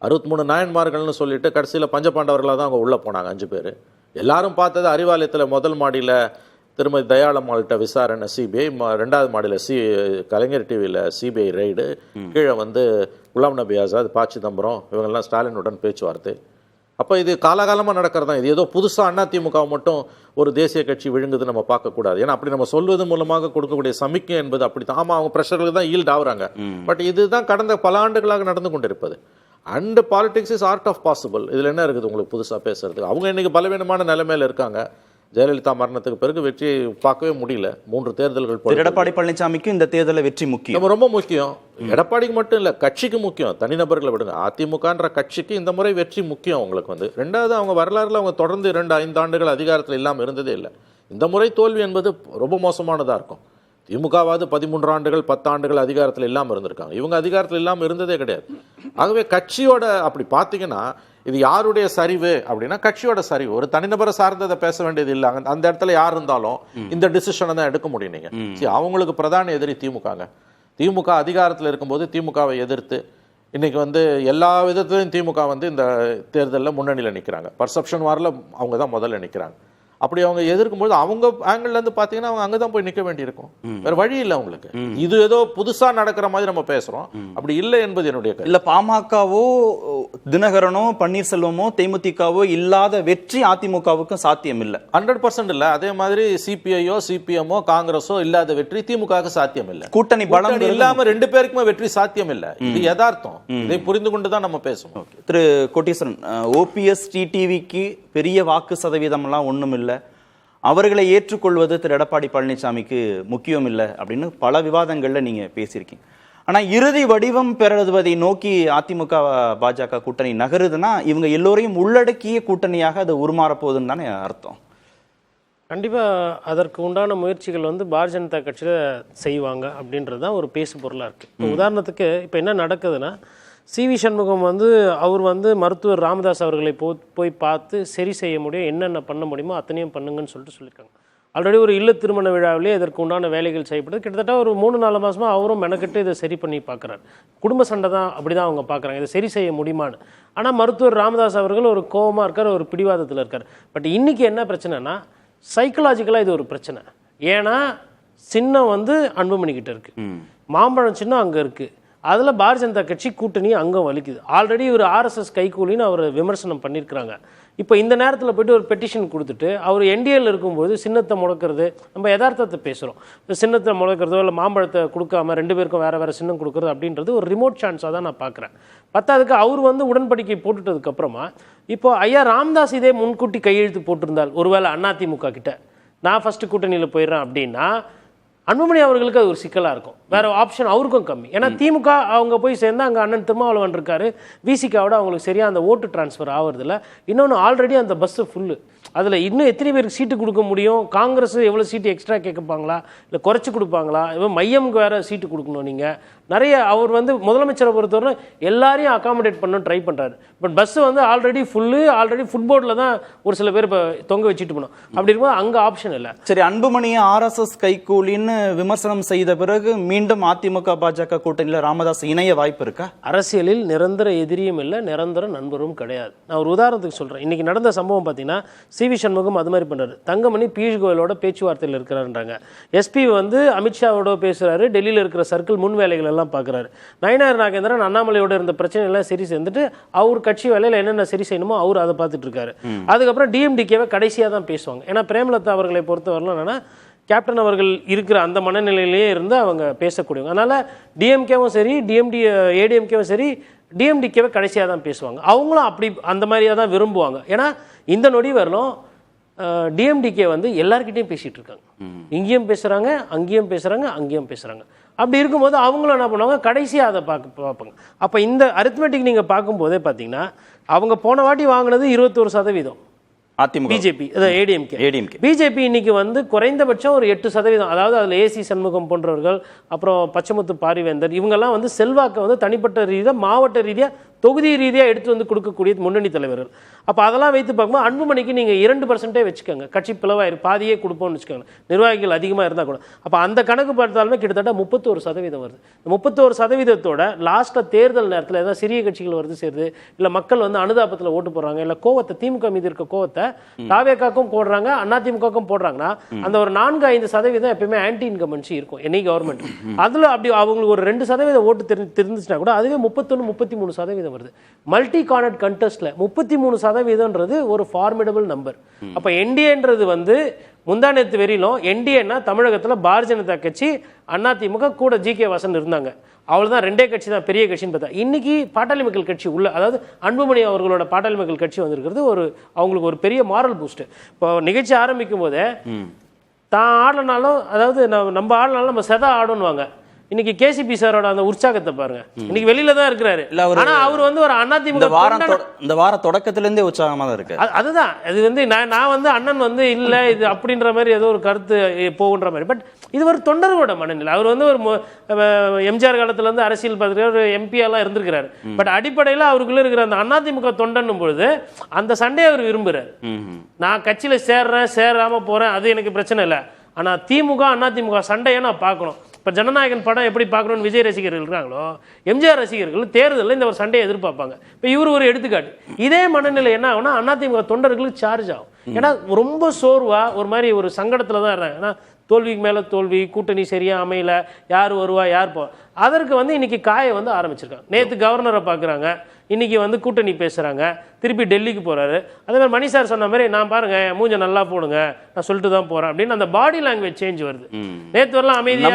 63 நாயன்மார்கள்னு சொல்லிட்டு கடைசியில் பஞ்சபாண்டவர்களாக தான் அவங்க உள்ளே போனாங்க 5 பேர். எல்லாரும் பார்த்தது அறிவாலயத்தில் முதல் மாடியில் திருமதி தயாளம்மாள்கிட்ட விசாரணை சிபிஐ, 2வது மாடியில் கலைஞர் டிவியில் சிபிஐ ரைடு, கீழே குலாம் நபி ஆசாத், ப. சிதம்பரம் இவங்கெல்லாம் ஸ்டாலினுடன் பேச்சுவார்த்தை. அப்போ இது காலகாலமாக நடக்கிறது தான். இது ஏதோ புதுசாக அதிமுக மட்டும் ஒரு தேசிய கட்சி விழுங்குது நம்ம பார்க்கக்கூடாது. ஏன்னா அப்படி நம்ம சொல்வது மூலமாக கொடுக்கக்கூடிய சமிக்கை என்பது அப்படி தான். ஆமாம், அவங்க ப்ரெஷர்களுக்கு தான் ஈல்ட் ஆகுறாங்க. பட் இதுதான் கடந்த பல ஆண்டுகளாக நடந்து கொண்டிருப்பது. And politics is art of possible. இதில் என்ன இருக்குது உங்களுக்கு புதுசாக பேசுறதுக்கு? அவங்க இன்னைக்கு பலவீனமான நிலைமையில் இருக்காங்க. ஜெயலலிதா மரணத்துக்கு பிறகு வெற்றி பார்க்கவே முடியல. 3 தேர்தல்கள். எடப்பாடி பழனிசாமிக்கு இந்த தேர்தலில் வெற்றி முக்கியம், ரொம்ப முக்கியம். எடப்பாடிக்கு மட்டும் இல்லை, கட்சிக்கு முக்கியம். தனிநபர்களை விடுங்க, அதிமுகன்ற கட்சிக்கு இந்த முறை வெற்றி முக்கியம் அவங்களுக்கு. ரெண்டாவது, அவங்க வரலாறுல அவங்க தொடர்ந்து 2-5 ஆண்டுகள் அதிகாரத்தில் இல்லாமல் இருந்ததே இல்லை. இந்த முறை தோல்வி என்பது ரொம்ப மோசமானதாக இருக்கும். திமுகவாவது 13 ஆண்டுகள் 10 ஆண்டுகள் அதிகாரத்தில் இல்லாமல் இருந்திருக்காங்க. இவங்க அதிகாரத்தில் இல்லாமல் இருந்ததே கிடையாது. ஆகவே கட்சியோட அப்படி பார்த்தீங்கன்னா இது யாருடைய சரிவு அப்படின்னா கட்சியோட சரிவு. ஒரு தனிநபரை சார்ந்ததை பேச வேண்டியது இல்லை. அந்த இடத்துல யார் இருந்தாலும் இந்த டிசிஷனை தான் எடுக்க முடியும். நீங்க அவங்களுக்கு பிரதான எதிரி திமுக அதிகாரத்தில் இருக்கும்போது திமுகவை எதிர்த்து இன்னைக்கு எல்லா விதத்திலையும் திமுக இந்த தேர்தலில் முன்னணியில் நிற்கிறாங்க. பர்செப்ஷன் வாரில் அவங்க தான் முதல்ல நிற்கிறாங்க. அப்படி அவங்க எதிர்க்கும்போது அவங்க ஆங்கிள் பார்த்தீங்கன்னா அவங்க அங்கே தான் போய் நிற்க வேண்டியிருக்கும். வேற வழி இல்லை அவங்களுக்கு. இது ஏதோ புதுசா நடக்கிற மாதிரி நம்ம பேசுறோம், அப்படி இல்லை என்பது என்னுடைய இல்ல. பாமகவோ தினகரனோ பன்னீர்செல்வமோ தேமுதிகவோ இல்லாத வெற்றி அதிமுகவுக்கும் சாத்தியம் இல்லை. 100% இல்லை. அதே மாதிரி சிபிஐயோ சிபிஎம்மோ காங்கிரஸோ இல்லாத வெற்றி திமுகவுக்கு சாத்தியம் இல்லை. கூட்டணி பலம் இல்லாம 2 பேருக்குமே வெற்றி சாத்தியம் இல்லை. இது யதார்த்தம். இதை புரிந்து கொண்டு தான் நம்ம பேசுவோம். திரு கோட்டீஸ்வரன், ஓபிஎஸ் டிடிவிக்கு பெரிய வாக்கு சதவீதம் எல்லாம் ஒண்ணும் இல்லை, அவர்களை ஏற்றுக்கொள்வது திரு எடப்பாடி பழனிசாமிக்கு முக்கியம் இல்லை அப்படின்னு பல விவாதங்கள்ல நீங்க பேசியிருக்கீங்க. ஆனா இறுதி வடிவம் பெறுவதை நோக்கி அதிமுக பாஜக கூட்டணி நகருதுன்னா இவங்க எல்லோரையும் உள்ளடக்கிய கூட்டணியாக அது உருமாற போகுதுன்னு தானே அர்த்தம்? கண்டிப்பா அதற்கு உண்டான முயற்சிகள் பாரதிய ஜனதா கட்சியில செய்வாங்க அப்படின்றது தான் ஒரு பேசு பொருளா இருக்கு. உதாரணத்துக்கு இப்ப என்ன நடக்குதுன்னா, சி.வி. சண்முகம் வந்து அவர் வந்து மருத்துவர் ராமதாஸ் அவர்களை போய் பார்த்து சரி செய்ய முடியும், என்னென்ன பண்ண முடியுமோ அத்தனையும் பண்ணுங்கன்னு சொல்லியிருக்காங்க. ஆல்ரெடி ஒரு இல்ல திருமண விழாவிலே இதற்கு உண்டான வேலைகள் செய்யப்படுது. கிட்டத்தட்ட ஒரு 3-4 மாதமாக அவரும் மெனக்கெட்டு இதை சரி பண்ணி பார்க்குறாரு. குடும்ப சண்டை தான் அப்படி தான் அவங்க பார்க்குறாங்க, இதை சரி செய்ய முடியுமான்னு. ஆனால் மருத்துவர் ராமதாஸ் அவர்கள் ஒரு கோபமாக இருக்கார், ஒரு பிடிவாதத்தில் இருக்கார். பட் இன்றைக்கி என்ன பிரச்சனைனா சைக்கலாஜிக்கலாக இது ஒரு பிரச்சனை. ஏன்னா சின்னம் வந்து அன்புமணிக்கிட்ட இருக்குது, மாம்பழம் சின்னம் அங்கே இருக்குது, அதில் பாரதிய ஜனதா கட்சி கூட்டணி அங்கே வலிக்குது. ஆல்ரெடி ஒரு ஆர்எஸ்எஸ் கைகூலின்னு அவர் விமர்சனம் பண்ணியிருக்கிறாங்க. இப்போ இந்த நேரத்தில் போய்ட்டு ஒரு பெட்டிஷன் கொடுத்துட்டு அவர் என்டிஏல இருக்கும்போது சின்னத்தை முடக்கிறது, நம்ம யதார்த்தத்தை பேசுகிறோம், சின்னத்தை முடக்கிறதோ இல்லை மாம்பழத்தை கொடுக்காம 2 பேருக்கும் வேறு வேறு சின்னம் கொடுக்குறது அப்படின்றது ஒரு ரிமோட் சான்ஸாக தான் நான் பார்க்குறேன். பத்தாவதுக்கு அவர் வந்து உடன்படிக்கை போட்டுட்டதுக்கப்புறமா இப்போ ஐயா ராமதாஸ் இதே முன்கூட்டி கையெழுத்து போட்டிருந்தால், ஒருவேளை அதிமுக கிட்ட நான் ஃபஸ்ட்டு கூட்டணியில் போயிடுறேன் அப்படின்னா அன்புமணி அவர்களுக்கு அது ஒரு சிக்கலாக இருக்கும். வேறு ஆப்ஷன் அவருக்கும் கம்மி. ஏன்னா திமுக அவங்க போய் சேர்ந்தால் அங்கே அண்ணன் திருமாவளவன் இருக்காரு, விசிகாவோட அவங்களுக்கு சரியாக அந்த ஓட்டு டிரான்ஸ்ஃபர் ஆகுறதில்ல. இன்னொன்று ஆல்ரெடி அந்த பஸ்ஸு ஃபுல்லு, அதில் இன்னும் எத்தனை பேருக்கு சீட்டு கொடுக்க முடியும்? காங்கிரஸ் எவ்வளோ சீட்டு எக்ஸ்ட்ரா கேட்பாங்களா, இல்லை குறைச்சி கொடுப்பாங்களா? இவன் மையமுக்கு வேறு சீட்டு கொடுக்கணும். நீங்கள் நிறைய அவர் வந்து முதலமைச்சரை பொறுத்தவரை எல்லாரையும் அகாமடேட் பண்ண ட்ரை பண்ணுறாரு. பட் பஸ்ஸு வந்து ஆல்ரெடி ஃபுல்லு, ஆல்ரெடி ஃபுட்போர்டில் தான் ஒரு சில பேர் இப்போ தொங்க வச்சுட்டு போனோம். அப்படி இருக்கும்போது அங்கே ஆப்ஷன் இல்லை. சரி, அன்புமணியை ஆர்எஸ்எஸ் கைகூலின்னு விமர்சனம் செய்த பிறகு மீண்டும் அதிமுக பாஜக கூட்டணியில் ராமதாஸ் இணைய வாய்ப்பு இருக்கா? அரசியலில் நிரந்தர எதிரியும் இல்லை, நிரந்தர நண்பரும் கிடையாது. நான் ஒரு உதாரணத்துக்கு சொல்கிறேன். இன்றைக்கி நடந்த சம்பவம் பார்த்தீங்கன்னா சி.வி. சண்முகம் அது மாதிரி பண்ணுறாரு, தங்கமணி பியூஷ் கோயலோட பேச்சுவார்த்தையில் இருக்கிறாருன்றாங்க. எஸ்பி வந்து அமித்ஷாவோட பேசுகிறாரு, டெல்லியில் இருக்கிற சர்க்கிள் முன் வேலைகள் எல்லாம் பார்க்குறாரு. நயினார் நாகேந்திரன் அண்ணாமலையோட இருந்த பிரச்சனை எல்லாம் சரி சேர்ந்துட்டு அவர் கட்சி வேலையில் என்னென்ன சரி செய்யணுமோ அவர் அதை பார்த்துட்டு இருக்காரு. அதுக்கப்புறம் டிஎம்டிகேவை கடைசியாக தான் பேசுவாங்க. ஏன்னா பிரேமலதா அவர்களை பொறுத்தவரைலாம் என்னன்னா கேப்டன் அவர்கள் இருக்கிற அந்த மனநிலையிலேயே இருந்து அவங்க பேசக்கூடியவங்க. அதனால் டிஎம்கேவும் சரி, ஏடிஎம்கேவும் சரி, டிஎம்டிகேவை கடைசியாக தான் பேசுவாங்க. அவங்களும் அப்படி அந்த மாதிரியாக தான் விரும்புவாங்க. ஏன்னா இந்த நொடி வரலும் டிஎம்டிகே வந்து எல்லார்கிட்டையும் பேசிகிட்டு இருக்காங்க. இங்கேயும் பேசுகிறாங்க, அங்கேயும் பேசுகிறாங்க, அங்கேயும் பேசுகிறாங்க. அப்படி இருக்கும்போது அவங்களும் என்ன பண்ணுவாங்க, கடைசியாக அதை பார்ப்பாங்க. அப்போ இந்த அரித்மெட்டிக் நீங்கள் பார்க்கும்போதே பார்த்தீங்கன்னா அவங்க போன வாட்டி வாங்கினது 21%. பிஜேபி ஏடிஎம்கே பிஜேபி இன்னைக்கு வந்து குறைந்தபட்சம் ஒரு 8%. அதாவது அதில் ஏசி சண்முகம் போன்றவர்கள், அப்புறம் பச்சமுத்து பாரிவேந்தர், இவங்கெல்லாம் வந்து செல்வாக்கை வந்து தனிப்பட்ட ரீதியாக, மாவட்ட ரீதியாக, தொகுதி ரீதியாக எடுத்து வந்து கொடுக்கக்கூடிய முன்னணி தலைவர்கள். அப்போ அதெல்லாம் வைத்து பார்க்கும்போது அன்புமணிக்கு நீங்கள் 2% வச்சுக்கோங்க, கட்சி பிளவாயிரு பாதியே கொடுப்போம்னு வச்சுக்கோங்க, நிர்வாகிகள் அதிகமாக இருந்தால் கூட. அப்போ அந்த கணக்கு பார்த்தாலுமே கிட்டத்தட்ட 31% வருது. இந்த 31%தோட லாஸ்ட்டில் தேர்தல் நேரத்தில் ஏதாவது சிறிய கட்சிகள் வருது சேருது, இல்லை மக்கள் வந்து அனுதாபத்தில் ஓட்டு போடுறாங்க, இல்லை கோவத்தை திமுக மீது இருக்க கோவத்தை தாவேக்காக்கும் போடுறாங்க, அதிமுகவுக்கும் போடுறாங்கன்னா அந்த ஒரு 4-5% எப்பயுமே ஆன்டி இன்கம்பன்சி இருக்கும் எனி கவர்மெண்ட். அதில் அப்படி அவங்களுக்கு ஒரு 2% ஓட்டு தெரிஞ்சுச்சுன்னா கூட அதுவே 31-33% வருது. மல்டி கார்னர் கண்டெஸ்ட்ல 33% ஒரு ஃபார்மிடபிள் நம்பர். அப்ப என்டிஏன்றது வந்து முந்தானத்து வெறியிலும் என்டிஏன்னா தமிழகத்தில் பாரதிய ஜனதா கட்சி, அதிமுக கூட ஜி.கே. வாசன் இருந்தாங்க. அவ்வளோதான், 2 கட்சி தான் பெரிய கட்சின்னு பார்த்தா. இன்னைக்கு பாட்டாளி மக்கள் கட்சி உள்ள, அதாவது அன்புமணி அவர்களோட பாட்டாளி மக்கள் கட்சி வந்திருக்கிறது ஒரு அவங்களுக்கு ஒரு பெரிய மாரல் பூஸ்ட். இப்போ நிகழ்ச்சி ஆரம்பிக்கும் போதே தான் ஆடலனாலும், அதாவது நம்ம ஆடலனாலும் நம்ம செதா ஆடுன்னுவாங்க. இன்னைக்கு கேசிபி சாரோட அந்த உற்சாகத்தை பாருங்க. இன்னைக்கு வெளியில தான் இருக்கிறாரு, ஆனா அவர் வந்து ஒரு அதிமுக இந்த வார தொடக்கத்துல இருந்தே உற்சாகமா தான் இருக்கு. அதுதான் அது வந்து நான் வந்து அண்ணன் வந்து இல்ல இது அப்படின்ற மாதிரி ஏதோ ஒரு கருத்து போகுன்ற மாதிரி. பட் இது ஒரு தொண்டர்களோட மனநிலை. அவர் வந்து ஒரு எம்ஜிஆர் காலத்துல இருந்து அரசியல் பார்த்துட்டு ஒரு எம்பி எல்லாம் இருந்திருக்கிறாரு. பட் அடிப்படையில் அவருக்குள்ள இருக்கிற அந்த அதிமுக தொண்டன்னும் பொழுது அந்த சண்டையை அவர் விரும்புறாரு. நான் கட்சியில சேராம போறேன், அது எனக்கு பிரச்சனை இல்லை. ஆனா திமுக அதிமுக சண்டையை நான் பார்க்கணும். இப்போ ஜனநாயகன் படம் எப்படி பார்க்கணும்னு விஜய் ரசிகர்கள் இருக்கிறாங்களோ, எம்ஜிஆர் ரசிகர்கள் தேர்தலில் இந்த ஒரு சண்டையை எதிர்பார்ப்பாங்க. இப்போ இவர் ஒரு எடுத்துக்காட்டு. இதே மனநிலை என்ன ஆகும்னா அதிமுக தொண்டர்களுக்கு சார்ஜ் ஆகும். ஏன்னா ரொம்ப சோர்வா ஒரு மாதிரி ஒரு சங்கடத்தில் தான் இருக்காங்க. ஏன்னா தோல்விக்கு மேலே தோல்வி, கூட்டணி சரியாக அமையல, யார் வருவா யார் போ, அதற்கு வந்து இன்னைக்கு காய வந்து ஆரம்பிச்சிருக்காங்க. நேற்று கவர்னரை பார்க்குறாங்க, இன்னைக்கு வந்து கூட்டணி பேசுகிறாங்க, திருப்பி டெல்லிக்கு போகிறாரு. அதே மாதிரி மணி சார் சொன்ன மாதிரி நான் பாருங்க மூஞ்ச நல்லா போடுங்க, நான் சொல்லிட்டு தான் போகிறேன் அப்படின்னு அந்த பாடி லாங்குவேஜ் சேஞ்ச் வருது. நேற்று வரலாம் அமைதியாக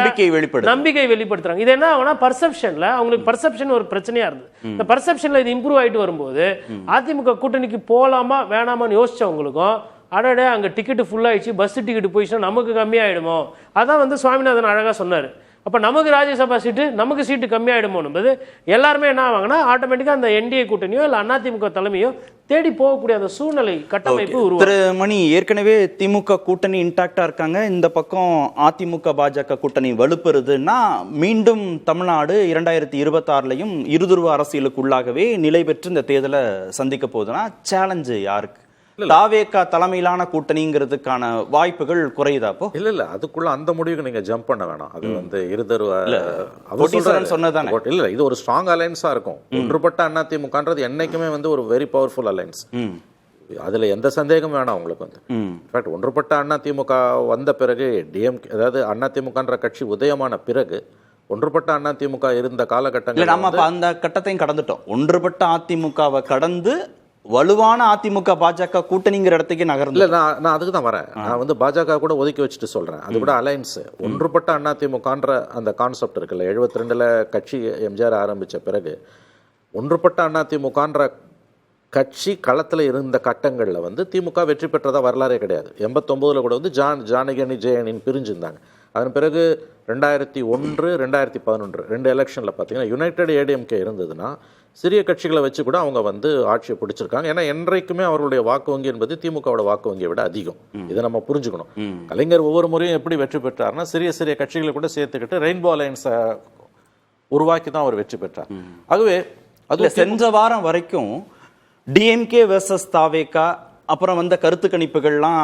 நம்பிக்கை வெளிப்படுத்துறாங்க. இது என்ன ஆகுனா பர்செப்ஷனில் அவங்களுக்கு பர்செப்ஷன் ஒரு பிரச்சனையாக இருந்தது. இந்த பர்செப்ஷனில் இது இம்ப்ரூவ் ஆகிட்டு வரும்போது அதிமுக கூட்டணிக்கு போகலாமா வேணாமான்னு யோசிச்சவங்களுக்கும் அடடே அங்கே டிக்கெட்டு ஃபுல்லாகிடுச்சு, பஸ் டிக்கெட்டு போயிடுச்சுன்னா நமக்கு கம்மியாகிடுமோ. அதான் வந்து சுவாமிநாதன் அழகாக சொன்னார். அப்போ நமக்கு ராஜ்யசபா சீட்டு நமக்கு சீட்டு கம்மியாயிடுமோ என்பது எல்லாருமே என்ன ஆவாங்கன்னா ஆட்டோமேட்டிக்காக அந்த என்டிஏ கூட்டணியோ இல்லை அதிமுக தலைமையோ தேடி போகக்கூடிய அந்த சூழ்நிலை கட்டமைப்பு உருவாகும். திரு மணி, ஏற்கனவே திமுக கூட்டணி இன்டாக்டா இருக்காங்க, இந்த பக்கம் அதிமுக பாஜக கூட்டணி வலுப்பெறுதுன்னா மீண்டும் தமிழ்நாடு 2026லயும் இருதுருவ அரசியலுக்குள்ளாகவே நிலை பெற்று இந்த தேர்தலை சந்திக்க போகுதுன்னா சேலஞ்சு யாருக்கு? தாவேகா தலைமையிலான கூட்டணிங்கிறதுக்கான வாய்ப்புகள் குறையுதா? அப்போ இல்ல அதுக்குள்ள அந்த முடிவுக்கு நீங்க ஜம்ப் பண்ண வேணாம். அது வந்து இருதருவ சொன்னதானே. இல்ல இது ஒரு ஸ்ட்ராங் அலைன்ஸா இருக்கும். ஒன்றுபட்ட அதிமுகன்றது என்னைக்குமே வந்து ஒரு வெரி பவர்ஃபுல் அலைன்ஸ். அதுல எந்த சந்தேகமும் வேணாம் உங்களுக்கு வந்து. இன்ஃபேக்ட் ஒன்றுபட்ட அதிமுக வந்த பிறகு டிஎம்கே, அதாவது அதிமுகன்ற கட்சி உதயமான பிறகு ஒன்றுபட்ட அதிமுக இருந்த காலகட்டங்கள் நம்ம அந்த கட்டத்தையும் கடந்துட்டோம். ஒன்றுபட்ட அதிமுகவை கடந்து வலுவான அதிமுக பாஜக கூட்டணிங்கிற இடத்துக்கு நகர்ந்து. இல்ல நான் அதுக்கு தான் வரேன். நான் வந்து பாஜக கூட ஒதுக்கி வச்சுட்டு சொல்றேன். அது கூட அலைன்ஸ் ஒன்றுபட்ட அதிமுகன்ற அந்த கான்செப்ட் இருக்குல்ல, 72ல கட்சி எம்ஜிஆர் ஆரம்பிச்ச பிறகு ஒன்றுபட்ட அதிமுகன்ற கட்சி களத்துல இருந்த கட்டங்கள்ல வந்து திமுக வெற்றி பெற்றதா வரலாறே கிடையாது. 89ல கூட வந்து ஜானகி ஜெயனின் பிரிஞ்சிருந்தாங்க. அதன் பிறகு 2001 2011 2 எலெக்ஷன்ல பார்த்தீங்கன்னா யுனைடெட் ஏடிஎம்கே இருந்ததுன்னா சிறிய கட்சிகளை வச்சு கூட அவங்க வந்து ஆட்சியை பிடிச்சிருக்காங்க. ஏன்னா என்றைக்குமே அவர்களுடைய வாக்கு வங்கி என்பது திமுகவோட வாக்கு வங்கியை விட அதிகம். இதை நம்ம புரிஞ்சுக்கணும். கலைஞர் ஒவ்வொரு முறையும் எப்படி வெற்றி பெற்றார்னா சிறிய சிறிய கட்சிகளை கூட சேர்த்துக்கிட்டு ரெயின்போ அலைன்ஸை உருவாக்கி தான் அவர் வெற்றி பெற்றார். ஆகவே அதுல சென்ற வாரம் வரைக்கும் டிஎம்கே வெர்சஸ் தாவேகா, அப்புறம் வந்த கருத்து கணிப்புகள்லாம்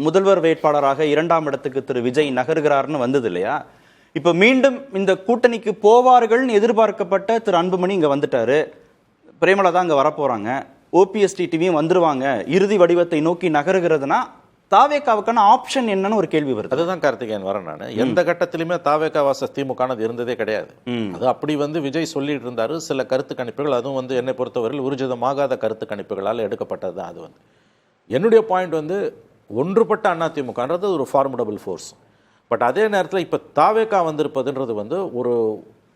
முதல்வர் வேட்பாளராக 2ஆம் இடத்துக்கு திரு விஜய் நகர்கிறார்னு வந்தது இல்லையா? இப்ப மீண்டும் இந்த கூட்டணிக்கு போவார்கள்னு எதிர்பார்க்கப்பட்ட திரு அன்புமணி இங்க வந்துட்டாரு, பிரேமலதா அங்க வரப்போறாங்க, ஓபிஎஸ் டிவியும் வந்துருவாங்க, இறுதி வடிவத்தை நோக்கி நகருகிறதுனா தாவேகாவுக்கான ஆப்ஷன் என்னன்னு ஒரு கேள்வி வருது. அதுதான் கார்த்திகேயன் வரேன். நான் எந்த கட்டத்திலுமே தாவேகா வாச திமுக இருந்ததே கிடையாது. அது அப்படி வந்து விஜய் சொல்லிட்டு இருந்தாரு. சில கருத்து கணிப்புகள், அதுவும் வந்து என்னை பொறுத்தவரையில் ஊர்ஜிதமாகாத கருத்து கணிப்புகளால் எடுக்கப்பட்டது தான். அது வந்து என்னுடைய பாயிண்ட் வந்து ஒன்றுபட்ட அதிமுகன்றது ஒரு ஃபார்மிடபிள் ஃபோர்ஸ். பட் அதே நேரத்தில் இப்போ தாவேகா வந்திருப்பதுன்றது வந்து ஒரு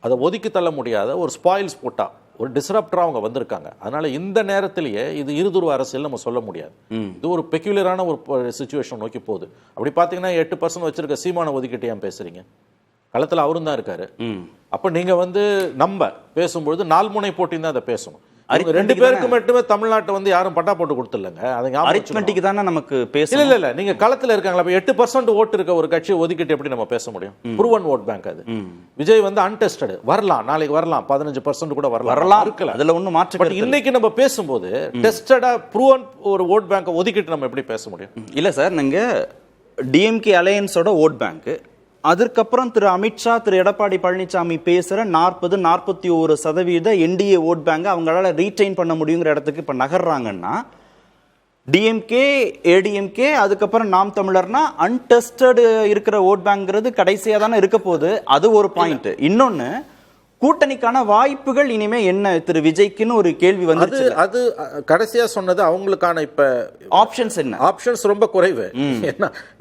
அதை ஒதுக்கி தள்ள முடியாத ஒரு ஸ்பாயில்ஸ் போட்டா ஒரு டிஸ்ரப்டராக அவங்க வந்திருக்காங்க. அதனால இந்த நேரத்திலேயே இது இருதுருவ அரசியல் நம்ம சொல்ல முடியாது. இது ஒரு பெக்யூலரான ஒரு சிச்சுவேஷன் நோக்கி போகுது. அப்படி பார்த்தீங்கன்னா 8% வச்சிருக்க சீமான ஒதுக்கிட்டு ஏன் பேசுறீங்க? களத்தில் அவரும் தான் இருக்காரு. அப்போ நீங்க வந்து நம்ம பேசும்பொழுது 4 முனை போட்டி தான் அதை பேசணும். 2 பேருக்கு மட்டுமே தமிழ்நாட்டை வந்து யாரும் பட்டா போட்டு கொடுத்துடலங்க. அரித்மெட்டிக் தானே நமக்கு பேச. இல்ல நீங்க களத்துல இருக்காங்களா? 8% ஓட்டு இருக்க ஒரு கட்சியை ஒதுக்கிட்டு எப்படி நம்ம பேச முடியும்? ப்ரூவன் ஓட் பேங்க் அது. விஜய் வந்து அன்டெஸ்டட் வரலாம், நாளைக்கு வரலாம், 15% கூட வரலாம் இருக்கல, அதுல ஒண்ணும் மாற்று. பட் இன்னைக்கு நம்ம பேசும்போது டெஸ்டடா ப்ரூவன் ஒரு ஓட் பேங்கை ஒதுக்கிட்டு நம்ம எப்படி பேச முடியும்? இல்ல சார், நீங்க டிஎம்கே அலையன்ஸோட ஓட் பேங்க், அதற்கப்புறம் திரு அமித்ஷா திரு எடப்பாடி பழனிசாமி பேசுற 40-41% என்டிஏ ஓட் பேங்க் அவங்களால ரீட்டைன் பண்ண முடியுங்கிற இடத்துக்கு இப்ப நகர்றாங்கன்னா டிஎம்கே ஏடிஎம்கே அதுக்கப்புறம் நாம் தமிழர்னா அன்டெஸ்டட் இருக்கிற ஓட் பேங்க்ங்கிறது கடைசியா தானே இருக்க போகுது. அது ஒரு பாயிண்ட். இன்னொன்னு, கூட்டணிக்கான வாய்ப்புகள் இனிமே என்ன திரு விஜய்க்குன்னு ஒரு கேள்வி வந்து அது கடைசியா சொன்னது அவங்களுக்கான இப்ப ஆப்ஷன்ஸ் என்ன? ஆப்ஷன்ஸ் ரொம்ப குறைவு.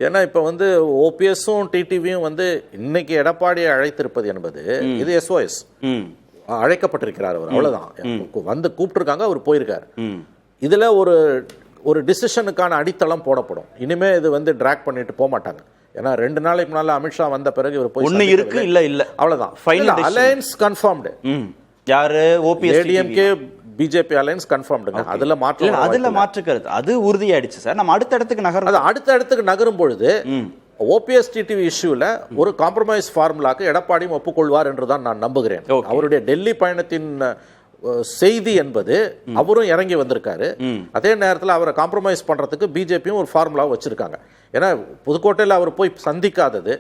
ஏன்னா இப்ப வந்து ஓபிஎஸும் டிடிவியும் வந்து இன்னைக்கு எடப்பாடியை அழைத்திருப்பது என்பது இது எஸ்ஓஎஸ் அழைக்கப்பட்டிருக்கிறார் அவர், அவ்வளவுதான். வந்து கூப்பிட்டுருக்காங்க, அவர் போயிருக்காரு. இதுல ஒரு டிசிஷனுக்கான அடித்தளம் போடப்படும். இனிமே இது வந்து டிராக் பண்ணிட்டு போக மாட்டாங்க. ஏன்னா 2 நாளைக்கு முன்னால அமித்ஷா வந்த பிறகு இவர் போய் ஒண்ணு இருக்கு, இல்ல அவ்வளவுதான். Final alliance confirmed. யாரு? ஓபிஎஸ் ஏடிஎம்கே பிஜேபி அலையன்ஸ் கன்ஃபர்ம்டுங்க. அதுல மாற்று கருத்து அது உறுதியாயிடுச்சு சார். நம்ம அடுத்த இடத்துக்கு நகரும். அடுத்த இடத்துக்கு நகரும் பொழுது ஓபிஎஸ் டிடிவி இஷ்யூல ஒரு காம்ப்ரமைஸ் ஃபார்முலாக்கு எடப்பாடியும் ஒப்புக்கொள்வார் என்றுதான் நான் நம்புகிறேன். அவருடைய டெல்லி பயணத்தின் செய்தி என்பது அவரும் இறங்கி வந்திருக்காரு. அதே நேரத்தில் அவரை காம்ப்ரமைஸ் பண்றதுக்கு பிஜேபியும் ஒரு ஃபார்முலா வச்சிருக்காங்க. ஏன்னா புதுக்கோட்டையில் அவர் போய் சந்திக்காதது,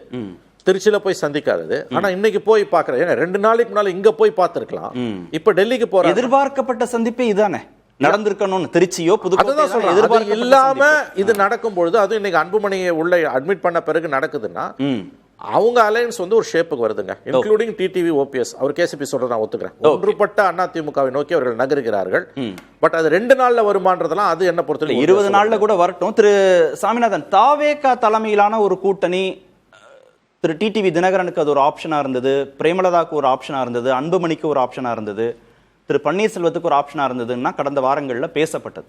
திருச்சியில போய் சந்திக்காதது, ஆனா இன்னைக்கு போய் பார்க்கறது. ஏன்னா 2 நாளைக்கு முன்னால இங்க போய் பார்த்திருக்கலாம், இப்ப டெல்லிக்கு போற எதிர்பார்க்கப்பட்ட சந்திப்பே இதுதானே நடந்திருக்கணும்னு. திருச்சியோ புதுக்கோட்டை எதிர்பார்க்க இல்லாம இது நடக்கும் பொழுது, அதுவும் இன்னைக்கு அன்புமணியை உள்ள அட்மிட் பண்ண பிறகு நடக்குதுன்னா அவங்க அலையன்ஸ் வந்து ஒரு ஷேப்புக்கு வருதுங்க, இன்க்ளூடிங் டிடிவி ஓபிஎஸ். அவர் கேசிபி சொல்றத நான் ஒத்துக்கிறேன். ஒன்றுபட்ட அதிமுகவை நோக்கி அவர்கள் நகருகிறார்கள். பட் அது 2 நாள்ல வருமானதெல்லாம் அது என்ன பொறுத்தவரை 20 நாள்ல கூட வரட்டும். திரு சாமிநாதன், தாவேகா தலைமையிலான ஒரு கூட்டணி, திரு டிடிவி தினகரனுக்கு அது ஒரு ஆப்ஷனா இருந்தது, பிரேமலதாக்கு ஒரு ஆப்ஷனா இருந்தது, அன்புமணிக்கு ஒரு ஆப்ஷனா இருந்தது, திரு பன்னீர்செல்வத்துக்கு ஒரு ஆப்ஷனா இருந்ததுன்னா கடந்த வாரங்கள்ல பேசப்பட்டது.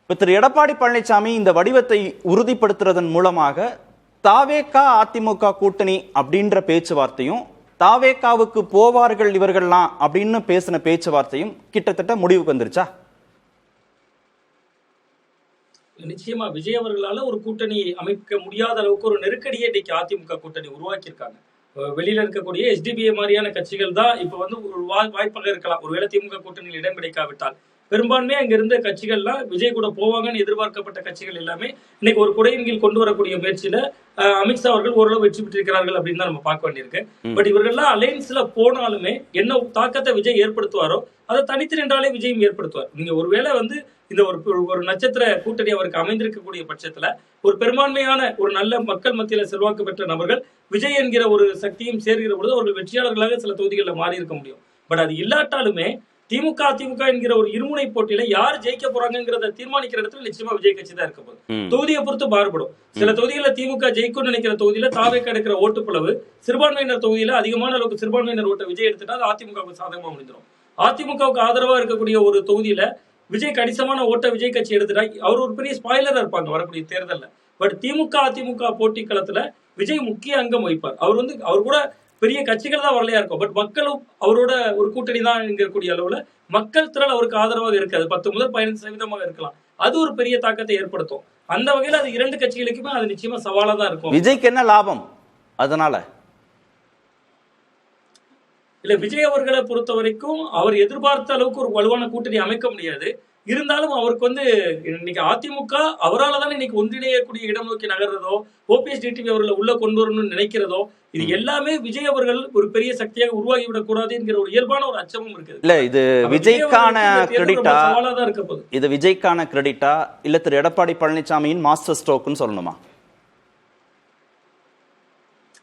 இப்ப திரு எடப்பாடி பழனிசாமி இந்த வடிவத்தை உறுதிப்படுத்துறதன் மூலமாக தாவேகா அதிமுக கூட்டணி அப்படின்ற பேச்சுவார்த்தையும் தாவேகாவுக்கு போவார்கள் இவர்கள்லாம் அப்படின்னு பேசின பேச்சுவார்த்தையும் கிட்டத்தட்ட முடிவுக்கு வந்துருச்சா? நிச்சயமா விஜய் அவர்களால ஒரு கூட்டணி அமைக்க முடியாத அளவுக்கு ஒரு நெருக்கடியை இன்னைக்கு அதிமுக கூட்டணி உருவாக்கியிருக்காங்க. வெளியில இருக்கக்கூடிய SDPI மாதிரியான கட்சிகள் தான் இப்ப வந்து ஒரு வாய்ப்பாக இருக்கலாம். ஒருவேளை திமுக கூட்டணியில் இடம் கிடைக்காவிட்டால் பெரும்பான்மையா இங்க இருந்த கட்சிகள்லாம் விஜய் கூட போவாங்கன்னு எதிர்பார்க்கப்பட்ட கட்சிகள் எல்லாமே இன்னைக்கு ஒரு குடையின் கீழ் கொண்டு வரக்கூடிய முயற்சியில அமித்ஷா அவர்கள் ஓரளவு வெற்றி பெற்றிருக்கிறார்கள் அப்படின்னு தான் நம்ம பார்க்க வேண்டியிருக்கு. பட் இவர்கள்லாம் அலையன்ஸ்ல போனாலுமே என்ன தாக்கத்தை விஜய் ஏற்படுத்துவாரோ அதை தனித்து நின்றாலே விஜயும் ஏற்படுத்துவார். நீங்க ஒருவேளை வந்து இந்த ஒரு நட்சத்திர கூட்டணி அவருக்கு அமைந்திருக்கக்கூடிய பட்சத்துல ஒரு பெரும்பான்மையான ஒரு நல்ல மக்கள் மத்தியில செல்வாக்கு பெற்ற நபர்கள் விஜய் என்கிற ஒரு சக்தியும் சேர்கிற பொழுது அவர்கள் வெற்றியாளர்களாக சில தொகுதிகளில் மாறி இருக்க முடியும். பட் அது இல்லாட்டாலுமே திமுக அதிமுக என்கிற ஒரு இருமுனை போட்டியில யார் ஜெயிக்க போறாங்கிறத தீர்மானிக்கிற இடத்துல நிச்சயமா விஜய் கட்சி தான் இருக்க போகுது. தொகுதியை பொறுத்து மாறுபடும். சில தொகுதியில திமுக ஜெயிக்கும் நினைக்கிற தொகுதியில தாவேக்கா எடுக்கிற ஓட்டுப்பளவு சிறுபான்மையினர் தொகுதியில அதிகமான அளவுக்கு சிறுபான்மையினர் ஓட்டை விஜய் எடுத்துட்டா அது அதிமுகவுக்கு சாதகமா முடிஞ்சிடும். அதிமுகவுக்கு ஆதரவா இருக்கக்கூடிய ஒரு தொகுதியில விஜய் கணிசமான ஓட்ட விஜய் கட்சி எடுத்துட்டா அவர் ஒரு பெரிய ஸ்பாயிலரா இருப்பாங்க வரக்கூடிய தேர்தல்ல. பட் திமுக அதிமுக போட்டி களத்துல விஜய் முக்கிய அங்கம் வகிப்பார். அவர் கூட பெரிய கட்சிகள் தான் வரலையா இருக்கும். பட் மக்களும் அவரோட ஒரு கூட்டணி தான் இருக்கக்கூடிய அளவுல மக்கள் திரள் அவருக்கு ஆதரவாக இருக்காது. 10 முதல் 15% இருக்கலாம். அது ஒரு பெரிய தாக்கத்தை ஏற்படுத்தும். அந்த வகையில அது இரண்டு கட்சிகளுக்குமே அது நிச்சயமா சவாலா தான் இருக்கும். விஜய்க்கு என்ன லாபம் அதனால? இல்ல விஜய் அவர்களை பொறுத்த வரைக்கும் அவர் எதிர்பார்த்த அளவுக்கு ஒரு வலுவான கூட்டணி அமைக்க முடியாது. இருந்தாலும் அவருக்கு வந்து இன்னைக்கு அதிமுக அவரால் தானே இன்னைக்கு ஒன்றிணையக்கூடிய இடம் நோக்கி நகர்றதோ OPS DTV அவர்களை உள்ள கொண்டு வரணும்னு நினைக்கிறதோ இது எல்லாமே விஜய் அவர்கள் ஒரு பெரிய சக்தியாக உருவாகிவிடக் கூடாது என்கிற ஒரு இயல்பான ஒரு அச்சமும் இருக்குது. இல்ல இது விஜய்க்கான கிரெடிட்டா? சவாலாதான் இருக்க போகுது. இது விஜய்க்கான கிரெடிட்டா இல்ல திரு எடப்பாடி பழனிசாமியின் மாஸ்டர் ஸ்ட்ரோக்னு சொல்லணுமா?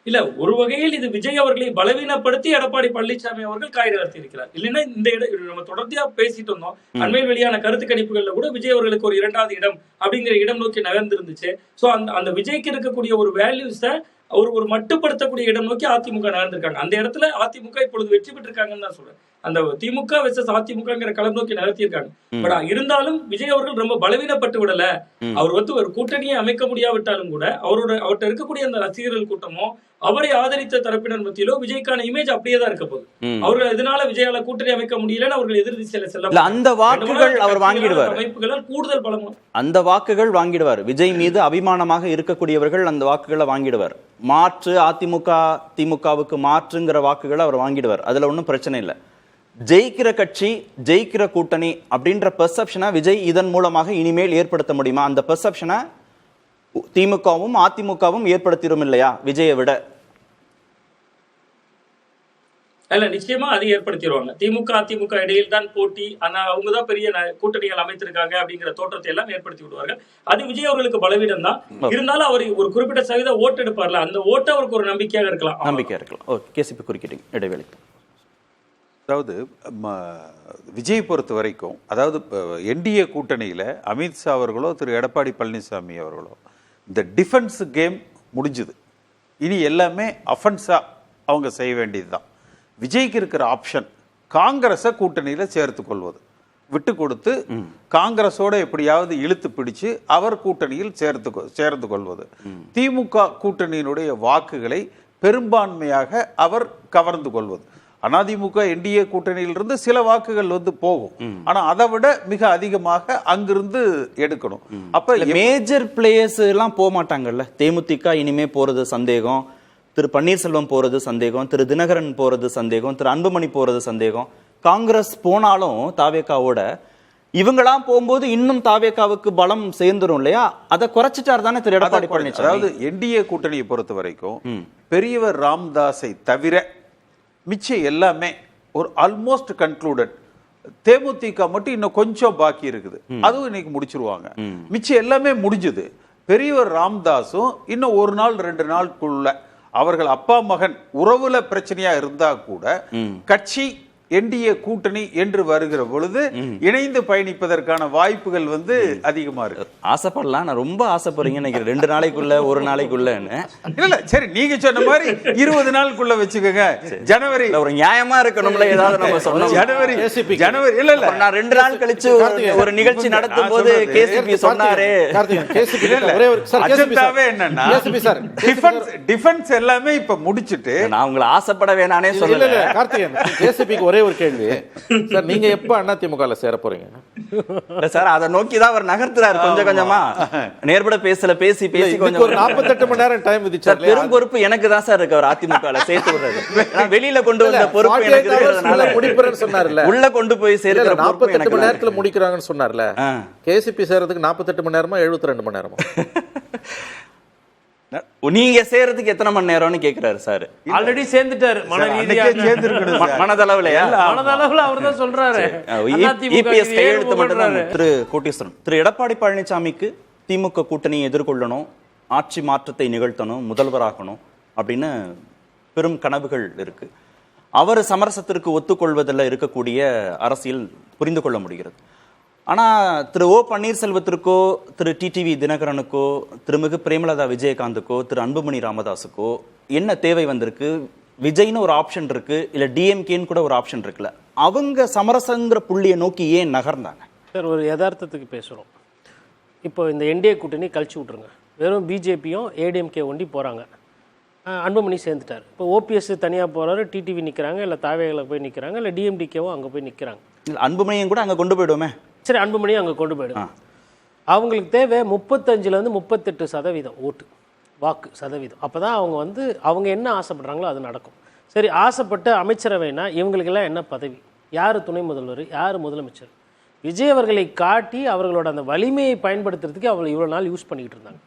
இல்ல ஒரு வகையில் இது விஜய் அவர்களை பலவீனப்படுத்தி எடப்பாடி பழனிசாமி அவர்கள் காய் நகர்த்தி இருக்கிறார். இல்லைன்னா இந்த நம்ம தொடர்ச்சியா பேசிட்டு இருந்தோம். அண்மையில் வெளியான கருத்து கணிப்புகள்ல கூட விஜய் அவர்களுக்கு ஒரு 2வது இடம் அப்படிங்கிற இடம் நோக்கி நகர்ந்திருந்துச்சு. சோ அந்த விஜய்க்கு இருக்கக்கூடிய ஒரு வேல்யூஸை ஒரு மட்டுப்படுத்தக்கூடிய இடம் நோக்கி அதிமுக நகர்ந்திருக்காங்க. அந்த இடத்துல அதிமுக இப்பொழுது வெற்றி பெற்றிருக்காங்கன்னு தான் சொல்றேன். அந்த திமுக வெர்சஸ் அதிமுகங்கிற களம் நோக்கி நகர்த்தியிருக்காங்க. பட் இருந்தாலும் விஜய் அவர்கள் ரொம்ப பலவீனப்பட்டு விடல. அவர் வந்து ஒரு கூட்டணியை அமைக்க முடியாவிட்டாலும் கூட அவர்கிட்ட இருக்கக்கூடிய அந்த ரசிகர்கள் கூட்டமோ அவரை ஆதரித்த தரப்பினர் மத்தியிலோ விஜய்க்கான இமேஜ் அப்படியே தான் இருக்க போகுது. அவர்கள் இதனால விஜயால கூட்டணி அமைக்க முடியலன்னு அவர்கள் எதிர்த்து செல்ல அந்த வாக்குகள் அவர் வாங்கிடுவார். அமைப்புகளால் கூடுதல் பலம் அந்த வாக்குகள் வாங்கிடுவார். விஜய் மீது அபிமானமாக இருக்கக்கூடியவர்கள் அந்த வாக்குகளை வாங்கிடுவார். மாற்று அதிமுக திமுகவுக்கு மாற்றுங்கிற வாக்குகளை அவர் வாங்கிடுவார். அதுல ஒன்றும் பிரச்சனை இல்லை. ஜெயிக்கிற கட்சி ஜெயிக்கிற கூட்டணி அப்படின்ற பெர்செப்ஷனை விஜய் இதன் மூலமாக இனிமேல் ஏற்படுத்த முடியுமா? அந்த பெர்செப்ஷனை திமுகவும் அதிமுகவும் ஏற்படுத்திடும் இல்லையா விஜயை விட? இல்ல நிச்சயமா அது ஏற்படுத்திடுவாங்க. திமுக அதிமுக இடையில் தான் போட்டி. ஆனா அவங்கதான் பெரிய கூட்டணிகள் அமைத்திருக்காங்க அப்படிங்கிற தோற்றத்தை எல்லாம் ஏற்படுத்தி விடுவார்கள். அது விஜய் அவர்களுக்கு பலவீனம் தான். இருந்தாலும் அவர் ஒரு குறிப்பிட்ட சதவீத ஓட்டு எடுப்பார்ல, அந்த ஓட்டு அவருக்கு ஒரு நம்பிக்கையாக இருக்கலாம். கேசிபி குறுக்கிட்டீங்க இடைவேளை. அதாவது விஜய் பொறுத்த வரைக்கும், அதாவது NDA கூட்டணியில் அமித்ஷா அவர்களோ திரு எடப்பாடி பழனிசாமி அவர்களோ இந்த டிஃபென்ஸ் கேம் முடிஞ்சுது. இனி எல்லாமே அஃபென்ஸாக அவங்க செய்ய வேண்டியது தான். விஜய்க்கு இருக்கிற ஆப்ஷன் காங்கிரஸை கூட்டணியில் சேர்த்து கொள்வது, விட்டு கொடுத்து காங்கிரஸோட எப்படியாவது இழுத்து பிடிச்சு அவர் கூட்டணியில் சேர்ந்து கொள்வது. திமுக கூட்டணியினுடைய வாக்குகளை பெரும்பான்மையாக அவர் கவர்ந்து கொள்வது. அதிமுக NDA கூட்டணியிலிருந்து சில வாக்குகள் வந்து போகும். ஆனா அதை விட மிக அதிகமாக அங்கிருந்து எடுக்கணும். அப்ப மேஜர் பிளேயர்ஸ் எல்லாம் போக மாட்டாங்கல்ல. தேமுதிக இனிமே போறது சந்தேகம், திரு பன்னீர்செல்வம் போறது சந்தேகம், திரு தினகரன் போறது சந்தேகம், திரு அன்புமணி போறது சந்தேகம். காங்கிரஸ் போனாலும் தாவேகாவோட இவங்களாம் போகும்போது இன்னும் தாவேகாவுக்கு பலம் சேர்ந்துரும் இல்லையா? அதை குறைச்சிட்டார் தானே திரு எடப்பாடி பழனிசாமி. அதாவது NDA கூட்டணியை பொறுத்த வரைக்கும் பெரியவர் ராம்தாஸை தவிர மிச்சம் எல்லாமே ஒரு ஆல்மோஸ்ட் கன்க்ளூடட். தேமுதிக மட்டும் இன்னும் கொஞ்சம் பாக்கி இருக்குது. அதுவும் இன்னைக்கு முடிச்சிருவாங்க. மிச்சம் எல்லாமே முடிஞ்சது. பெரியவர் ராம்தாஸும் இன்னும் 1 நாள் 2 நாளுக்குள்ள அவர்கள் அப்பா மகன் உறவுல பிரச்சனையா இருந்தா கூட கட்சி என்டிஏ கூட்டணி என்று வருகிற பொழுது இணைந்து பயணிப்பதற்கான வாய்ப்புகள் வந்து அதிகமா இருக்கு. ஆசைப்படலாம், நான் ரொம்ப ஆசைப்படுறீங்க நினைக்கிறேன் 2 நாளைக்குள்ள 1 நாளைக்குள்ளன்னு. இல்ல சரி, நீங்க சொன்ன மாதிரி 20 நாளுக்குள்ள வச்சுக்கோங்க. ஜனவரி ஒரு நியாயமா இருக்கணும்ல, ஏதாவது நம்ம சொன்னோம். ஜனவரி இல்ல இல்ல நான் 2 நாள் கழிச்சு ஒரு நிகழ்ச்சி நடத்தும் போது கேசிபி சொன்னாரு. அஜெண்டாவே என்னன்னா டிஃபென்ஸ் எல்லாமே இப்ப முடிச்சிட்டு நான் உங்களை ஆசைப்பட வேணானே சொல்லல. கார்த்திகேயன், கேசிபிக்கு ஒரே ஒரு கேள்வி சார், நீங்க எப்ப அதிமுகல சேர போறீங்க? சார் அதை நோக்கி தான் அவர் நகர்த்துறாரு கொஞ்சம் கொஞ்சமா. நேர்பட பேசி கொஞ்சம் ஒரு 48 மணி நேரம் டைம் விதிச்சார். பெரும் பொறுப்பு எனக்கு தான் சார் இருக்கு அவர் அதிமுகல சேர்த்து விடுறது. வெளியில கொண்டு வந்த பொறுப்பு எனக்கு இருக்கிறதுனால முடிப்புறேன்னு சொன்னார்ல, உள்ள கொண்டு போய் சேர்க்கிற 48 மணி நேரத்துல முடிக்கிறாங்கன்னு சொன்னார்ல. கேசிபி சேர்றதுக்கு 48 மணி நேரமா 72 மணி நேரமா? நீங்க சேர்றதுக்கு எத்தனை மணி நேரம்னு கேக்குறாரு சார். ஆல்ரெடி சேர்ந்துட்டாரு மனதளவுலயா? மனதளவுல அவர் தான் சொல்றாரு. இபிஎஸ் கையெழுத்து மட்டும் திரு கோட்டீஸ்வரன், திரு எடப்பாடி பழனிசாமிக்கு திமுக கூட்டணியை எதிர்கொள்ளணும், ஆட்சி மாற்றத்தை நிகழ்த்தணும், முதல்வராகணும் அப்படின்னு பெரும் கனவுகள் இருக்கு. அவர் சமரசத்திற்கு ஒத்துக்கொள்வதில் இருக்கக்கூடிய அரசியல் புரிந்து கொள்ள முடிகிறது. ஆனா திரு ஓ பன்னீர்செல்வத்திற்கோ, திரு டிடிவி தினகரனுக்கோ, திருமிகு பிரேமலதா விஜயகாந்துக்கோ, திரு அன்புமணி ராமதாஸுக்கோ என்ன தேவை வந்திருக்கு? விஜய்னு ஒரு ஆப்ஷன் இருக்கு, இல்ல டிஎம்கேன்னு கூட ஒரு ஆப்ஷன் இருக்குல்ல, அவங்க சமரசங்கிற புள்ளியை நோக்கி ஏன் நகர்ந்தாங்க? சார், ஒரு யதார்த்தத்துக்கு பேசுகிறோம். இப்போ இந்த என்டிஏ கூட்டணி கழிச்சு விட்ருங்க, வெறும் பிஜேபியும் ஏடிஎம்கே ஒண்டி போகிறாங்க. அன்புமணி சேர்ந்துட்டார். இப்போ ஓபிஎஸ் தனியாக போகிறாரு, டிடிவி நிற்கிறாங்க, இல்லை தாவேகளை போய் நிற்கிறாங்க, இல்லை டிஎம்டிகேவும் அங்கே போய் நிற்கிறாங்க. அன்புமணியும் கூட அங்கே கொண்டு போயிடுவோமே. சரி, அன்புமணியும் அங்கே கொண்டு போயிடும். அவங்களுக்கு தேவை 35லேருந்து 38% ஓட்டு, வாக்கு சதவீதம். அப்போ தான் அவங்க வந்து அவங்க என்ன ஆசைப்படுறாங்களோ அது நடக்கும். சரி, ஆசைப்பட்ட அமைச்சரவைனா இவங்களுக்கெல்லாம் என்ன பதவி, யார் துணை முதல்வர், யார் முதலமைச்சர்? விஜய் அவர்களை காட்டி அவர்களோட அந்த வலிமையை பயன்படுத்துறதுக்கு அவங்க இவ்வளோ நாள் யூஸ் பண்ணிக்கிட்டு இருந்தாங்க,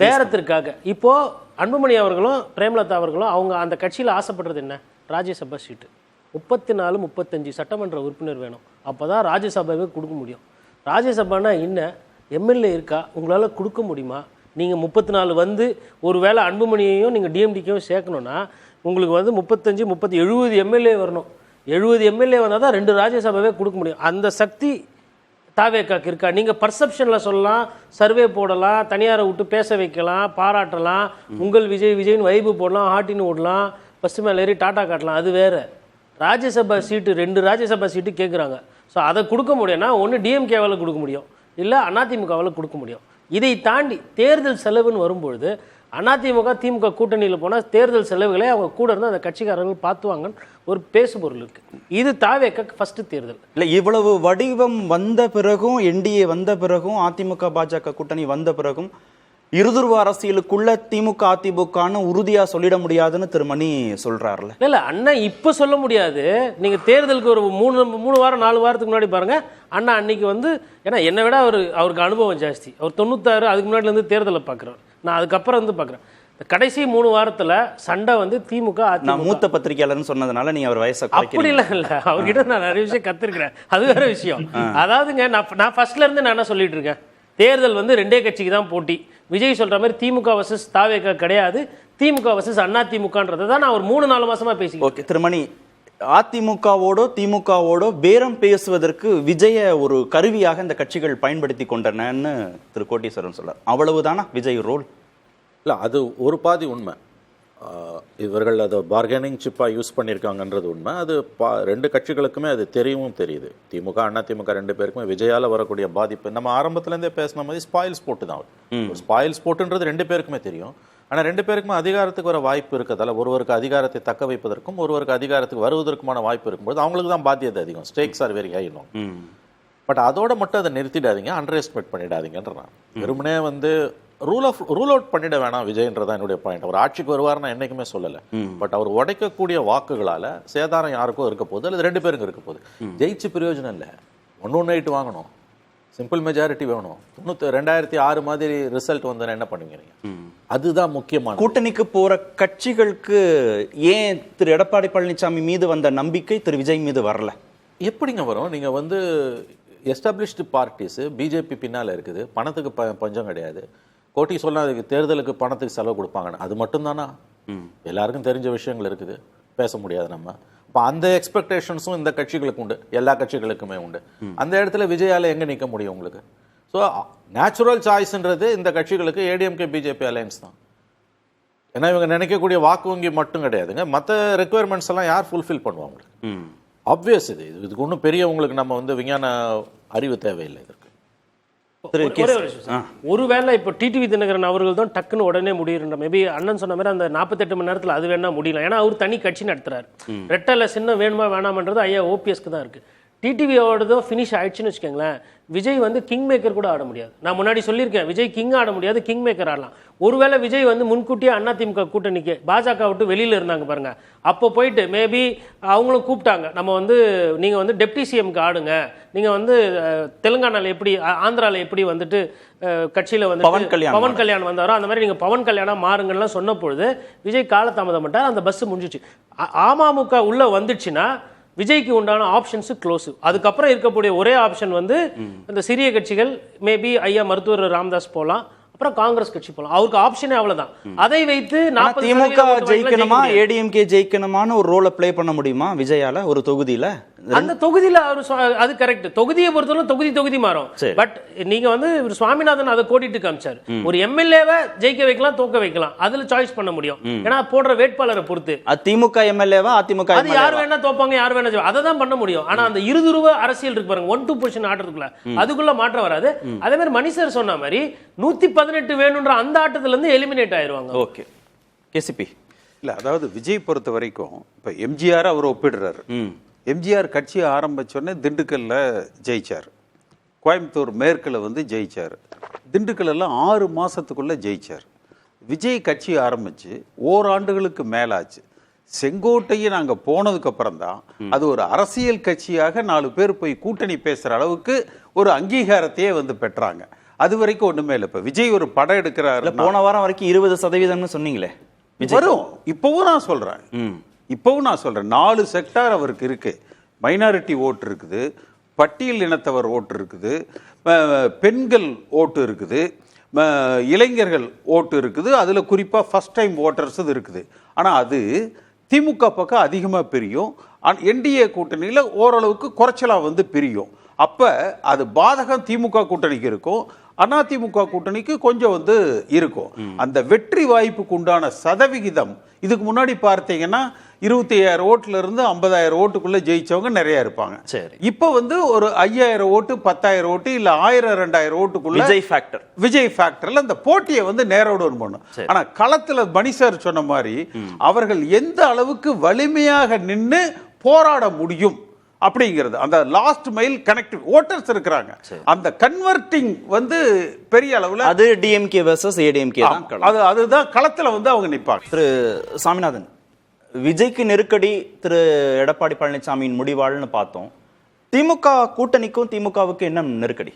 பேரத்திற்காக. இப்போது அன்புமணி அவர்களும் பிரேமலதா அவர்களும் அவங்க அந்த கட்சியில் ஆசைப்படுறது என்ன? ராஜ்யசபா சீட்டு. 34, 35 சட்டமன்ற உறுப்பினர் வேணும். அப்போ தான் ராஜ்யசபாவே கொடுக்க முடியும். ராஜ்யசபானா என்ன? எம்எல்ஏ இருக்கா, உங்களால் கொடுக்க முடியுமா? நீங்கள் 34 வந்து ஒரு வேளை அன்புமணியையும் நீங்கள் டிஎம்டிக்கையும் சேர்க்கணுன்னா உங்களுக்கு வந்து 35, 30, 70 எம்எல்ஏ வரணும். 70 எம்எல்ஏ வந்தால் தான் 2 ராஜ்யசபாவே கொடுக்க முடியும். அந்த சக்தி தாவேக்காக்கு இருக்கா? நீங்கள் பர்செப்ஷனில் சொல்லலாம், சர்வே போடலாம், தனியாரை விட்டு பேச வைக்கலாம், பாராட்டலாம், உங்கள் விஜய்னு வைப்பு போடலாம், ஹாட்டின்னு ஓடலாம், பஸ்ட் மேலே ஏறி டாட்டா காட்டலாம், அது வேறு. ராஜ்யசபா சீட்டு 2 ராஜ்யசபா சீட்டு கேட்குறாங்க. ஸோ அதை கொடுக்க முடியும்னா ஒன்று டிஎம்கேவால் கொடுக்க முடியும், இல்லை அதிமுகவால் கொடுக்க முடியும். இதை தாண்டி தேர்தல் செலவுன்னு வரும்பொழுது அதிமுக திமுக கூட்டணியில் போனால் தேர்தல் செலவுகளை அவங்க கூட இருந்து அந்த கட்சிக்காரர்கள் பார்த்துவாங்கன்னு ஒரு பேசுபொருள் இருக்கு. இது தாவேக்க ஃபர்ஸ்ட் தேர்தல் இல்லை. இவ்வளவு வடிவம் வந்த பிறகும், என்டிஏ வந்த பிறகும், அதிமுக பாஜக கூட்டணி வந்த பிறகும் இருதுருவ அரசியலுக்குள்ள திமுக அதிமுகன்னு உறுதியா சொல்லிட முடியாதுன்னு திரு மணி சொல்றாருல. இல்ல அண்ணா இப்ப சொல்ல முடியாது. நீங்க தேர்தலுக்கு ஒரு 3 வாரம் 4 வாரத்துக்கு முன்னாடி பாருங்க, அண்ணா அன்னைக்கு வந்து, ஏன்னா என்னை விட அவருக்கு அனுபவம் ஜாஸ்தி. அவர் 96 அதுக்கு முன்னாடி இருந்து தேர்தலை பாக்குறாரு, நான் அதுக்கப்புறம் வந்து பாக்குறேன். கடைசி 3 வாரத்துல சண்டை வந்து திமுக நான் மூத்த பத்திரிகையாளர்னு சொன்னதுனால நீங்க அவர் வயசை அப்படி இல்ல அவர்கிட்ட நான் நிறைய விஷயம் கத்துருக்கிறேன், அது வேற விஷயம். அதாவதுங்க நான் ஃபர்ஸ்ட்ல இருந்து நான் என்ன சொல்லிட்டு இருக்கேன், தேர்தல் வந்து 2 கட்சிக்கு தான் போட்டி. விஜய் சொல்ற மாதிரி திமுக வர்சஸ் தாவேக கிடையாது, திமுக வர்சஸ் அதிமுகன்றதை தான் நான் ஒரு 3-4 மாசமா பேசிக்கிறேன். ஓகே திருமணி, அதிமுகவோடோ திமுகவோடோ பேரம் பேசுவதற்கு விஜய ஒரு கருவியாக இந்த கட்சிகள் பயன்படுத்தி கொண்டனன்னு திரு கோட்டீஸ்வரன் சொல்றார். அவ்வளவுதானா விஜய் ரோல்? இல்லை, அது ஒரு பாதி உண்மை. இவர்கள் அதை பார்கெனிங் சிப்பாக யூஸ் பண்ணியிருக்காங்கன்றது உண்மை. அது 2 கட்சிகளுக்குமே அது தெரியவும் தெரியுது. திமுக அதிமுக 2 பேருக்குமே விஜயால் வரக்கூடிய பாதிப்பு நம்ம ஆரம்பத்துலேருந்தே பேசின மாதிரி ஸ்பாயில்ஸ் போட்டு தான். ஸ்பாயில்ஸ் போட்டுன்றது 2 பேருக்குமே தெரியும். ஆனால் 2 பேருக்குமே அதிகாரத்துக்கு வர வாய்ப்பு இருக்கிறதால ஒருவருக்கு அதிகாரத்தை தக்க வைப்பதற்கும் ஒருவருக்கு அதிகாரத்துக்கு வருவதற்குமான வாய்ப்பு இருக்கும்போது அவங்களுக்கு தான் பாத்தியத்தை அதிகம். Steaks are very high. But அதோட மட்டும் அதை நிறுத்திடாதீங்க, அண்டர் எஸ்டிமேட் பண்ணிடாதீங்கன்ற நான் வெறுமனே வந்து ரூல் அவுட் பண்ணிட வேணாம் விஜய்ன்றதான் என்னுடைய பாயிண்ட். அவர் ஆட்சிக்கு வருவார் நான் என்னைக்குமே சொல்லலை. பட் அவர் உடைக்கக்கூடிய வாக்குகளால சேதாரம் யாருக்கோ இருக்க போகுது, அல்லது 2 பேருக்கு இருக்க போகுது. ஜெயிச்சு பிரயோஜனம் இல்லை, 118 வாங்கணும், சிம்பிள் மெஜாரிட்டி வேணும். 2006 மாதிரி ரிசல்ட் வந்தா என்ன பண்ணுவீங்க? அதுதான் முக்கியமான. கூட்டணிக்கு போற கட்சிகளுக்கு ஏன் திரு எடப்பாடி பழனிசாமி மீது வந்த நம்பிக்கை திரு விஜய் மீது வரல? எப்படிங்க வரும்? நீங்க வந்து எஸ்டாப்ளிஷ்டு பார்ட்டிஸ் பிஜேபி பின்னால இருக்குது, பணத்துக்கு பஞ்சம் கிடையாது. கோட்டி சொன்னா அதுக்கு தேர்தலுக்கு பணத்துக்கு செலவு கொடுப்பாங்கன்னு அது மட்டும் தானா? எல்லாருக்கும் தெரிஞ்ச விஷயங்கள் இருக்குது, பேச முடியாது நம்ம. இப்போ அந்த எக்ஸ்பெக்டேஷன்ஸும் இந்த கட்சிகளுக்கு உண்டு, எல்லா கட்சிகளுக்குமே உண்டு. அந்த இடத்துல விஜயால எங்க நிற்க முடியும் உங்களுக்கு? ஸோ நேச்சுரல் சாய்ஸ்ன்றது இந்த கட்சிகளுக்கு ஏடிஎம்கே பிஜேபி அலையன்ஸ் தான். ஏன்னா இவங்க நினைக்கக்கூடிய வாக்கு வங்கி மட்டும் கிடையாதுங்க, மற்ற ரெக்குயர்மெண்ட்ஸ் எல்லாம் யார் ஃபுல்ஃபில் பண்ணுவாங்க? ஆப்வியஸ் இதுக்கு ஒன்றும் பெரிய உங்களுக்கு நம்ம வந்து விஞ்ஞான அறிவு தேவையில்லை இதற்கு. ஒருவேளை இப்போ டிடிவி தினகரன் அவர்கள் தான் டக்குன்னு உடனே முடியுற மேபி அண்ணன் சொன்ன மாதிரி அந்த 48 மணி நேரத்தில் அது வேணா முடியல. ஏன்னா அவர் தனி கட்சி நடத்துறாரு. ரெட்டல சின்ன வேணுமா வேணாமன்றது ஐயா ஓபிஎஸ்க்கு தான் இருக்கு. டிடிவியோடதும் ஃபினிஷ் ஆயிடுச்சுன்னு வச்சுக்கோங்களேன், விஜய் வந்து கிங் மேக்கர் கூட ஆட முடியாது. நான் முன்னாடி சொல்லியிருக்கேன், விஜய் கிங் ஆட முடியாது, கிங் மேக்கர் ஆடலாம். ஒருவேளை விஜய் வந்து முன்கூட்டியே அதிமுக கூட்டணிக்கு பாஜக விட்டு வெளியில இருந்தாங்க பாருங்க, அப்போ போயிட்டு மேபி அவங்களும் கூப்பிட்டாங்க, நம்ம வந்து நீங்க வந்து டெப்டி சிஎம்க்கு ஆடுங்க, நீங்க வந்து தெலுங்கானால எப்படி ஆந்திரால எப்படி வந்துட்டு கட்சியில வந்து பவன் கல்யாண் வந்தாரோ அந்த மாதிரி நீங்க பவன் கல்யாணம் மாறுங்கலாம் சொன்ன பொழுது விஜய் காலதாமதம் பண்ணிட்டார். அந்த பஸ் முடிஞ்சிச்சு. அமமுக உள்ள வந்துடுச்சுன்னா விஜய்க்கு உண்டான ஆப்ஷன்ஸ் க்ளோஸ். அதுக்கப்புறம் இருக்கக்கூடிய ஒரே ஆப்ஷன் வந்து இந்த சிறிய கட்சிகள், மேபி ஐயா மருத்துவர் ராமதாஸ் போலாம், அப்புறம் காங்கிரஸ் கட்சி போலாம். அவருக்கு ஆப்ஷனே அவ்வளவுதான். அதை வைத்து திமுக ஜெயிக்கணுமா ஏடிஎம்கே ஜெயிக்கணுமான்னு ஒரு ரோலை பிளே பண்ண முடியுமா விஜயால ஒரு தொகுதியில? அந்த தொகுதியில அது கரெக்ட். தொகுதியை பொறுத்தவரை தொகுதி மாறும். பட் நீங்க வந்து சுவாமிநாதன் அதை கோடிட்டு காமிச்சார். ஒரு எம்எல்ஏவை ஜெயிக்க வைக்கலாம், தோக்க வைக்கலாம், அதுல சாய்ஸ் பண்ண முடியும். ஏன்னா போடுற வேட்பாளரை பொறுத்து திமுக எம்எல்ஏவா அதிமுக அது யார் வேணா தோப்பாங்க, யார் வேணா அதை தான் பண்ண முடியும். ஆனா அந்த இருதுருவ அரசியல் இருக்கு பாருங்க, 1-2 பொசிஷன் ஆடுறதுக்குள்ள அதுக்குள்ள மாற்றம் வராது. அதே மாதிரி மணிசர் சொன்ன மாதிரி 118 வேணும்ன்ற அந்த ஆட்டத்துல இருந்து எலிமினேட் ஆயிருவாங்க. ஓகே கேசிபி இல்ல, அதாவது விஜய் பொறுத்த வரைக்கும் இப்ப எம்ஜிஆர் அவர் ஒப்பிடுறாரு. எம்ஜிஆர் கட்சியை ஆரம்பிச்சோடனே திண்டுக்கல்ல ஜெயிச்சார், கோயம்புத்தூர் மேற்குல வந்து ஜெயிச்சார், திண்டுக்கல் எல்லாம் 6 மாசத்துக்குள்ள ஜெயிச்சார். விஜய் கட்சி ஆரம்பிச்சு ஓராண்டுகளுக்கு மேலாச்சு. செங்கோட்டையை நாங்க போனதுக்கு அப்புறம் தான் அது ஒரு அரசியல் கட்சியாக 4 பேர் போய் கூட்டணி பேசுற அளவுக்கு ஒரு அங்கீகாரத்தையே வந்து பெற்றாங்க. அது வரைக்கும் ஒண்ணுமே இல்லை. இப்ப விஜய் ஒரு படம் எடுக்கிறாரு, போன வாரம் வரைக்கும் 20% சொன்னீங்களே வரும். இப்பவும் நான் சொல்றேன் 4 செக்டார் அவருக்கு இருக்கு. மைனாரிட்டி ஓட்டு இருக்குது, பட்டியல் இனத்தவர் ஓட்டு இருக்குது, பெண்கள் ஓட்டு இருக்குது, இளைஞர்கள் ஓட்டு இருக்குது, அதுல குறிப்பா ஃபர்ஸ்ட் டைம் ஓட்டர்ஸ் இருக்குது. ஆனா அது திமுக பக்கம் அதிகமா பிரியும், என்டிஏ கூட்டணியில ஓரளவுக்கு குறைச்சலா வந்து பிரியும். அப்ப அது பாதகம் திமுக கூட்டணிக்கு இருக்கும், அதிமுக கூட்டணிக்கு கொஞ்சம் வந்து இருக்கும். அந்த வெற்றி வாய்ப்புக்கு உண்டான சதவிகிதம் இதுக்கு முன்னாடி பார்த்தீங்கன்னா 25,000 ஓட்டுல இருந்து 50,000 ஓட்டுக்குள்ள ஜெயிச்சவங்க நிறைய இருப்பாங்க. இப்ப வந்து ஒரு 5,000 ஓட்டு 10,000 ஓட்டு இல்ல 1,000-2,000 ஓட்டுக்குள்ள விஜய் ஃபேக்டர்ல அந்த போட்டியை வந்து நேரோடு பண்ணும். ஆனா களத்துல மணி சார் சொன்ன மாதிரி அவர்கள் எந்த அளவுக்கு வலிமையாக நின்று போராட முடியும் அப்படிங்கிறது, அந்த லாஸ்ட் மைல் கனெக்டிவ் ஓட்டர்ஸ் இருக்கிறாங்க, அந்த கன்வெர்ட்டிங் வந்து பெரிய அளவுல அது டிஎம்கே வெர்சஸ் ஏடிஎம்கே தான். அதுதான் களத்துல வந்து அவங்க நிற்பாங்க. திரு சாமிநாதன், விஜய்க்கு நெருக்கடி திரு எடப்பாடி பழனிசாமியின் முடிவாள்னு பார்த்தோம். திமுக கூட்டணிக்கும் திமுகவுக்கு என்ன நெருக்கடி?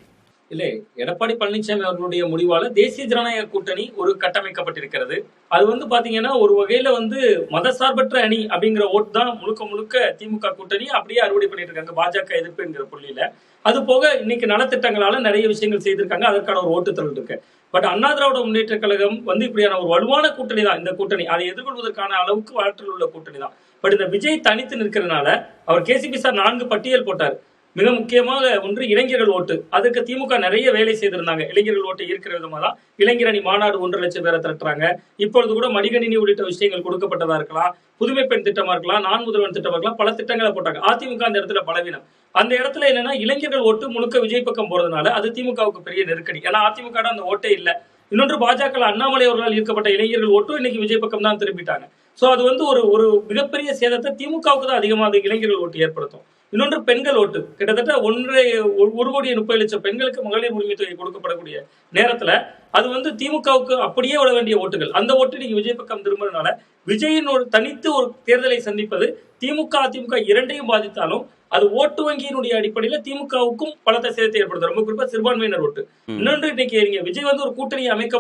இல்லை, எடப்பாடி பழனிசாமி அவர்களுடைய முடிவால தேசிய ஜனநாயக கூட்டணி ஒரு கட்டமைக்கப்பட்டிருக்கிறது. அது வந்து பாத்தீங்கன்னா ஒரு வகையில வந்து மதசார்பற்ற அணி அப்படிங்கிற ஓட்டு தான் முழுக்க திமுக கூட்டணி அப்படியே அறுவடை பண்ணிட்டு இருக்காங்க பாஜக எதிர்ப்பு என்கிற புள்ளியில. அது போக இன்னைக்கு நலத்திட்டங்களால நிறைய விஷயங்கள் செய்திருக்காங்க, அதற்கான ஒரு ஓட்டுத்தல் இருக்கு. பட் அண்ணா திராவிட முன்னேற்ற கழகம் வந்து இப்படியான ஒரு வலுவான கூட்டணி தான் இந்த கூட்டணி, அதை எதிர்கொள்வதற்கான அளவுக்கு ஆற்றல் உள்ள கூட்டணி தான். பட் இந்த விஜய் தனித்து நிற்கிறதுனால அவர் கேசிபி சார் 4 பட்டியல் போட்டார். மிக முக்கியமாக ஒன்று இளைஞர்கள் ஓட்டு. அதுக்கு திமுக நிறைய வேலை செய்திருந்தாங்க. இளைஞர்கள் ஓட்டை ஈர்க்கிற விதமா தான் இளைஞர் அணி மாநாடு 1.5 லட்சம் பேரை திரட்டுறாங்க. இப்பொழுது கூட மடிகணினி உள்ளிட்ட விஷயங்கள் கொடுக்கப்பட்டதா இருக்கலாம், புதுமை பெண் திட்டமா இருக்கலாம், நான் முதல்வன் திட்டமா இருக்கலாம், பல திட்டங்களை போட்டாங்க. அதிமுக அந்த இடத்துல பலவீனம். அந்த இடத்துல என்னன்னா இளைஞர்கள் ஓட்டு முழுக்க விஜய் பக்கம் போறதுனால அது திமுகவுக்கு பெரிய நெருக்கடி. ஏன்னா அதிமுக அந்த ஓட்டே இல்லை. இன்னொன்று பாஜக அண்ணாமலை அவர்களால் ஈர்க்கப்பட்ட இளைஞர்கள் ஓட்டும் இன்னைக்கு விஜய் பக்கம் தான் திரும்பிட்டாங்க. சோ அது வந்து ஒரு மிகப்பெரிய சேதத்தை திமுகவுக்கு தான் அதிகமாக இளைஞர்கள் ஓட்டு ஏற்படுத்தும். இன்னொன்று பெண்கள் ஓட்டு. கிட்டத்தட்ட 1,30,00,000 பெண்களுக்கு மகளிர் உரிமை தொகை கொடுக்கப்படக்கூடிய நேரத்துல அது வந்து திமுகவுக்கு அப்படியே விட வேண்டிய ஓட்டுகள். அந்த ஓட்டு நீங்க விஜய் பக்கம் திரும்புறதுனால விஜயின் ஒரு தனித்து ஒரு தேர்தலை சந்திப்பது திமுக அதிமுக இரண்டையும் பாதித்தாலும் அது ஓட்டு வங்கியினுடைய அடிப்படையில திமுகவுக்கும் பலத்தை சேர்த்து ஏற்படுத்தும், ரொம்ப குறிப்பா சிறுபான்மையினர் ஓட்டு. இன்னொன்று இன்னைக்கு நீங்க விஜய் வந்து ஒரு கூட்டணி அமைக்க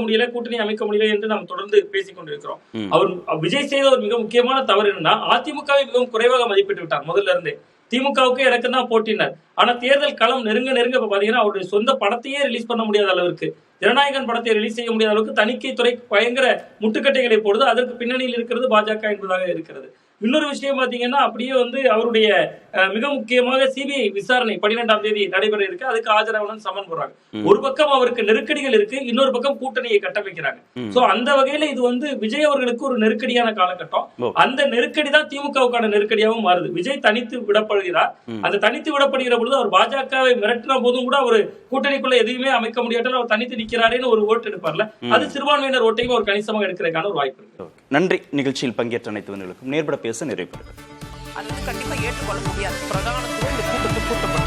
முடியல என்று நாம் தொடர்ந்து பேசிக் கொண்டிருக்கிறோம். அவர் விஜய் செய்த ஒரு மிக முக்கியமான தவறு என்னன்னா அதிமுகவை மிகவும் குறைவாக மதிப்பிட்டு விட்டார் முதல்ல இருந்தே. திமுகவுக்கு எனக்கு தான் போட்டினார். ஆனா தேர்தல் களம் நெருங்க இப்ப பாத்தீங்கன்னா அவருடைய சொந்த படத்தையே ரிலீஸ் பண்ண முடியாத அளவுக்கு, ஜனநாயகன் படத்தை ரிலீஸ் செய்ய முடியாத அளவுக்கு தணிக்கை துறை பயங்கர முட்டுக்கட்டைகளை போடுது. அதற்கு பின்னணியில் இருக்கிறது பாஜக என்பதாக இருக்கிறது. இன்னொரு விஷயம் பாத்தீங்கன்னா அப்படியே வந்து அவருடைய மிக முக்கியமாக சிபிஐ விசாரணை 12ஆம் தேதி நடைபெற இருக்கு. அதுக்கு ஆஜராகணும்னு சமன் போடுறாங்க. ஒரு பக்கம் அவருக்கு நெருக்கடிகள் இருக்கு, இன்னொரு பக்கம் கூட்டணியை கட்டமைக்கிறாங்க. சோ அந்த வகையில இது வந்து விஜய் அவர்களுக்கு ஒரு நெருக்கடியான காலகட்டம். அந்த நெருக்கடி தான் திமுகவுக்கான நெருக்கடியாகவும் மாறுது. விஜய் தனித்து விடப்படுகிறார். அந்த தனித்து விடப்படுகிற பொழுது அவர் பாஜகவை மிரட்டின போதும் கூட அவர் கூட்டணிக்குள்ள எதுவுமே அமைக்க முடியாட்டாலும் அவர் தனித்து நிக்கிறாரேன்னு ஒரு ஓட்டு எடுப்பார்ல, அது சிறுபான்மையினர் ஓட்டையும் அவர் கணிசமாக எடுக்கிறதுக்கான ஒரு வாய்ப்பு இருக்கு. நன்றி. நிகழ்ச்சியில் பங்கேற்ற அனைத்து நேர்பட பேச நிறைவு. அது வந்து கண்டிப்பா ஏற்றுக்கொள்ள முடியாது. பிரதான கூட்டப்பட்டு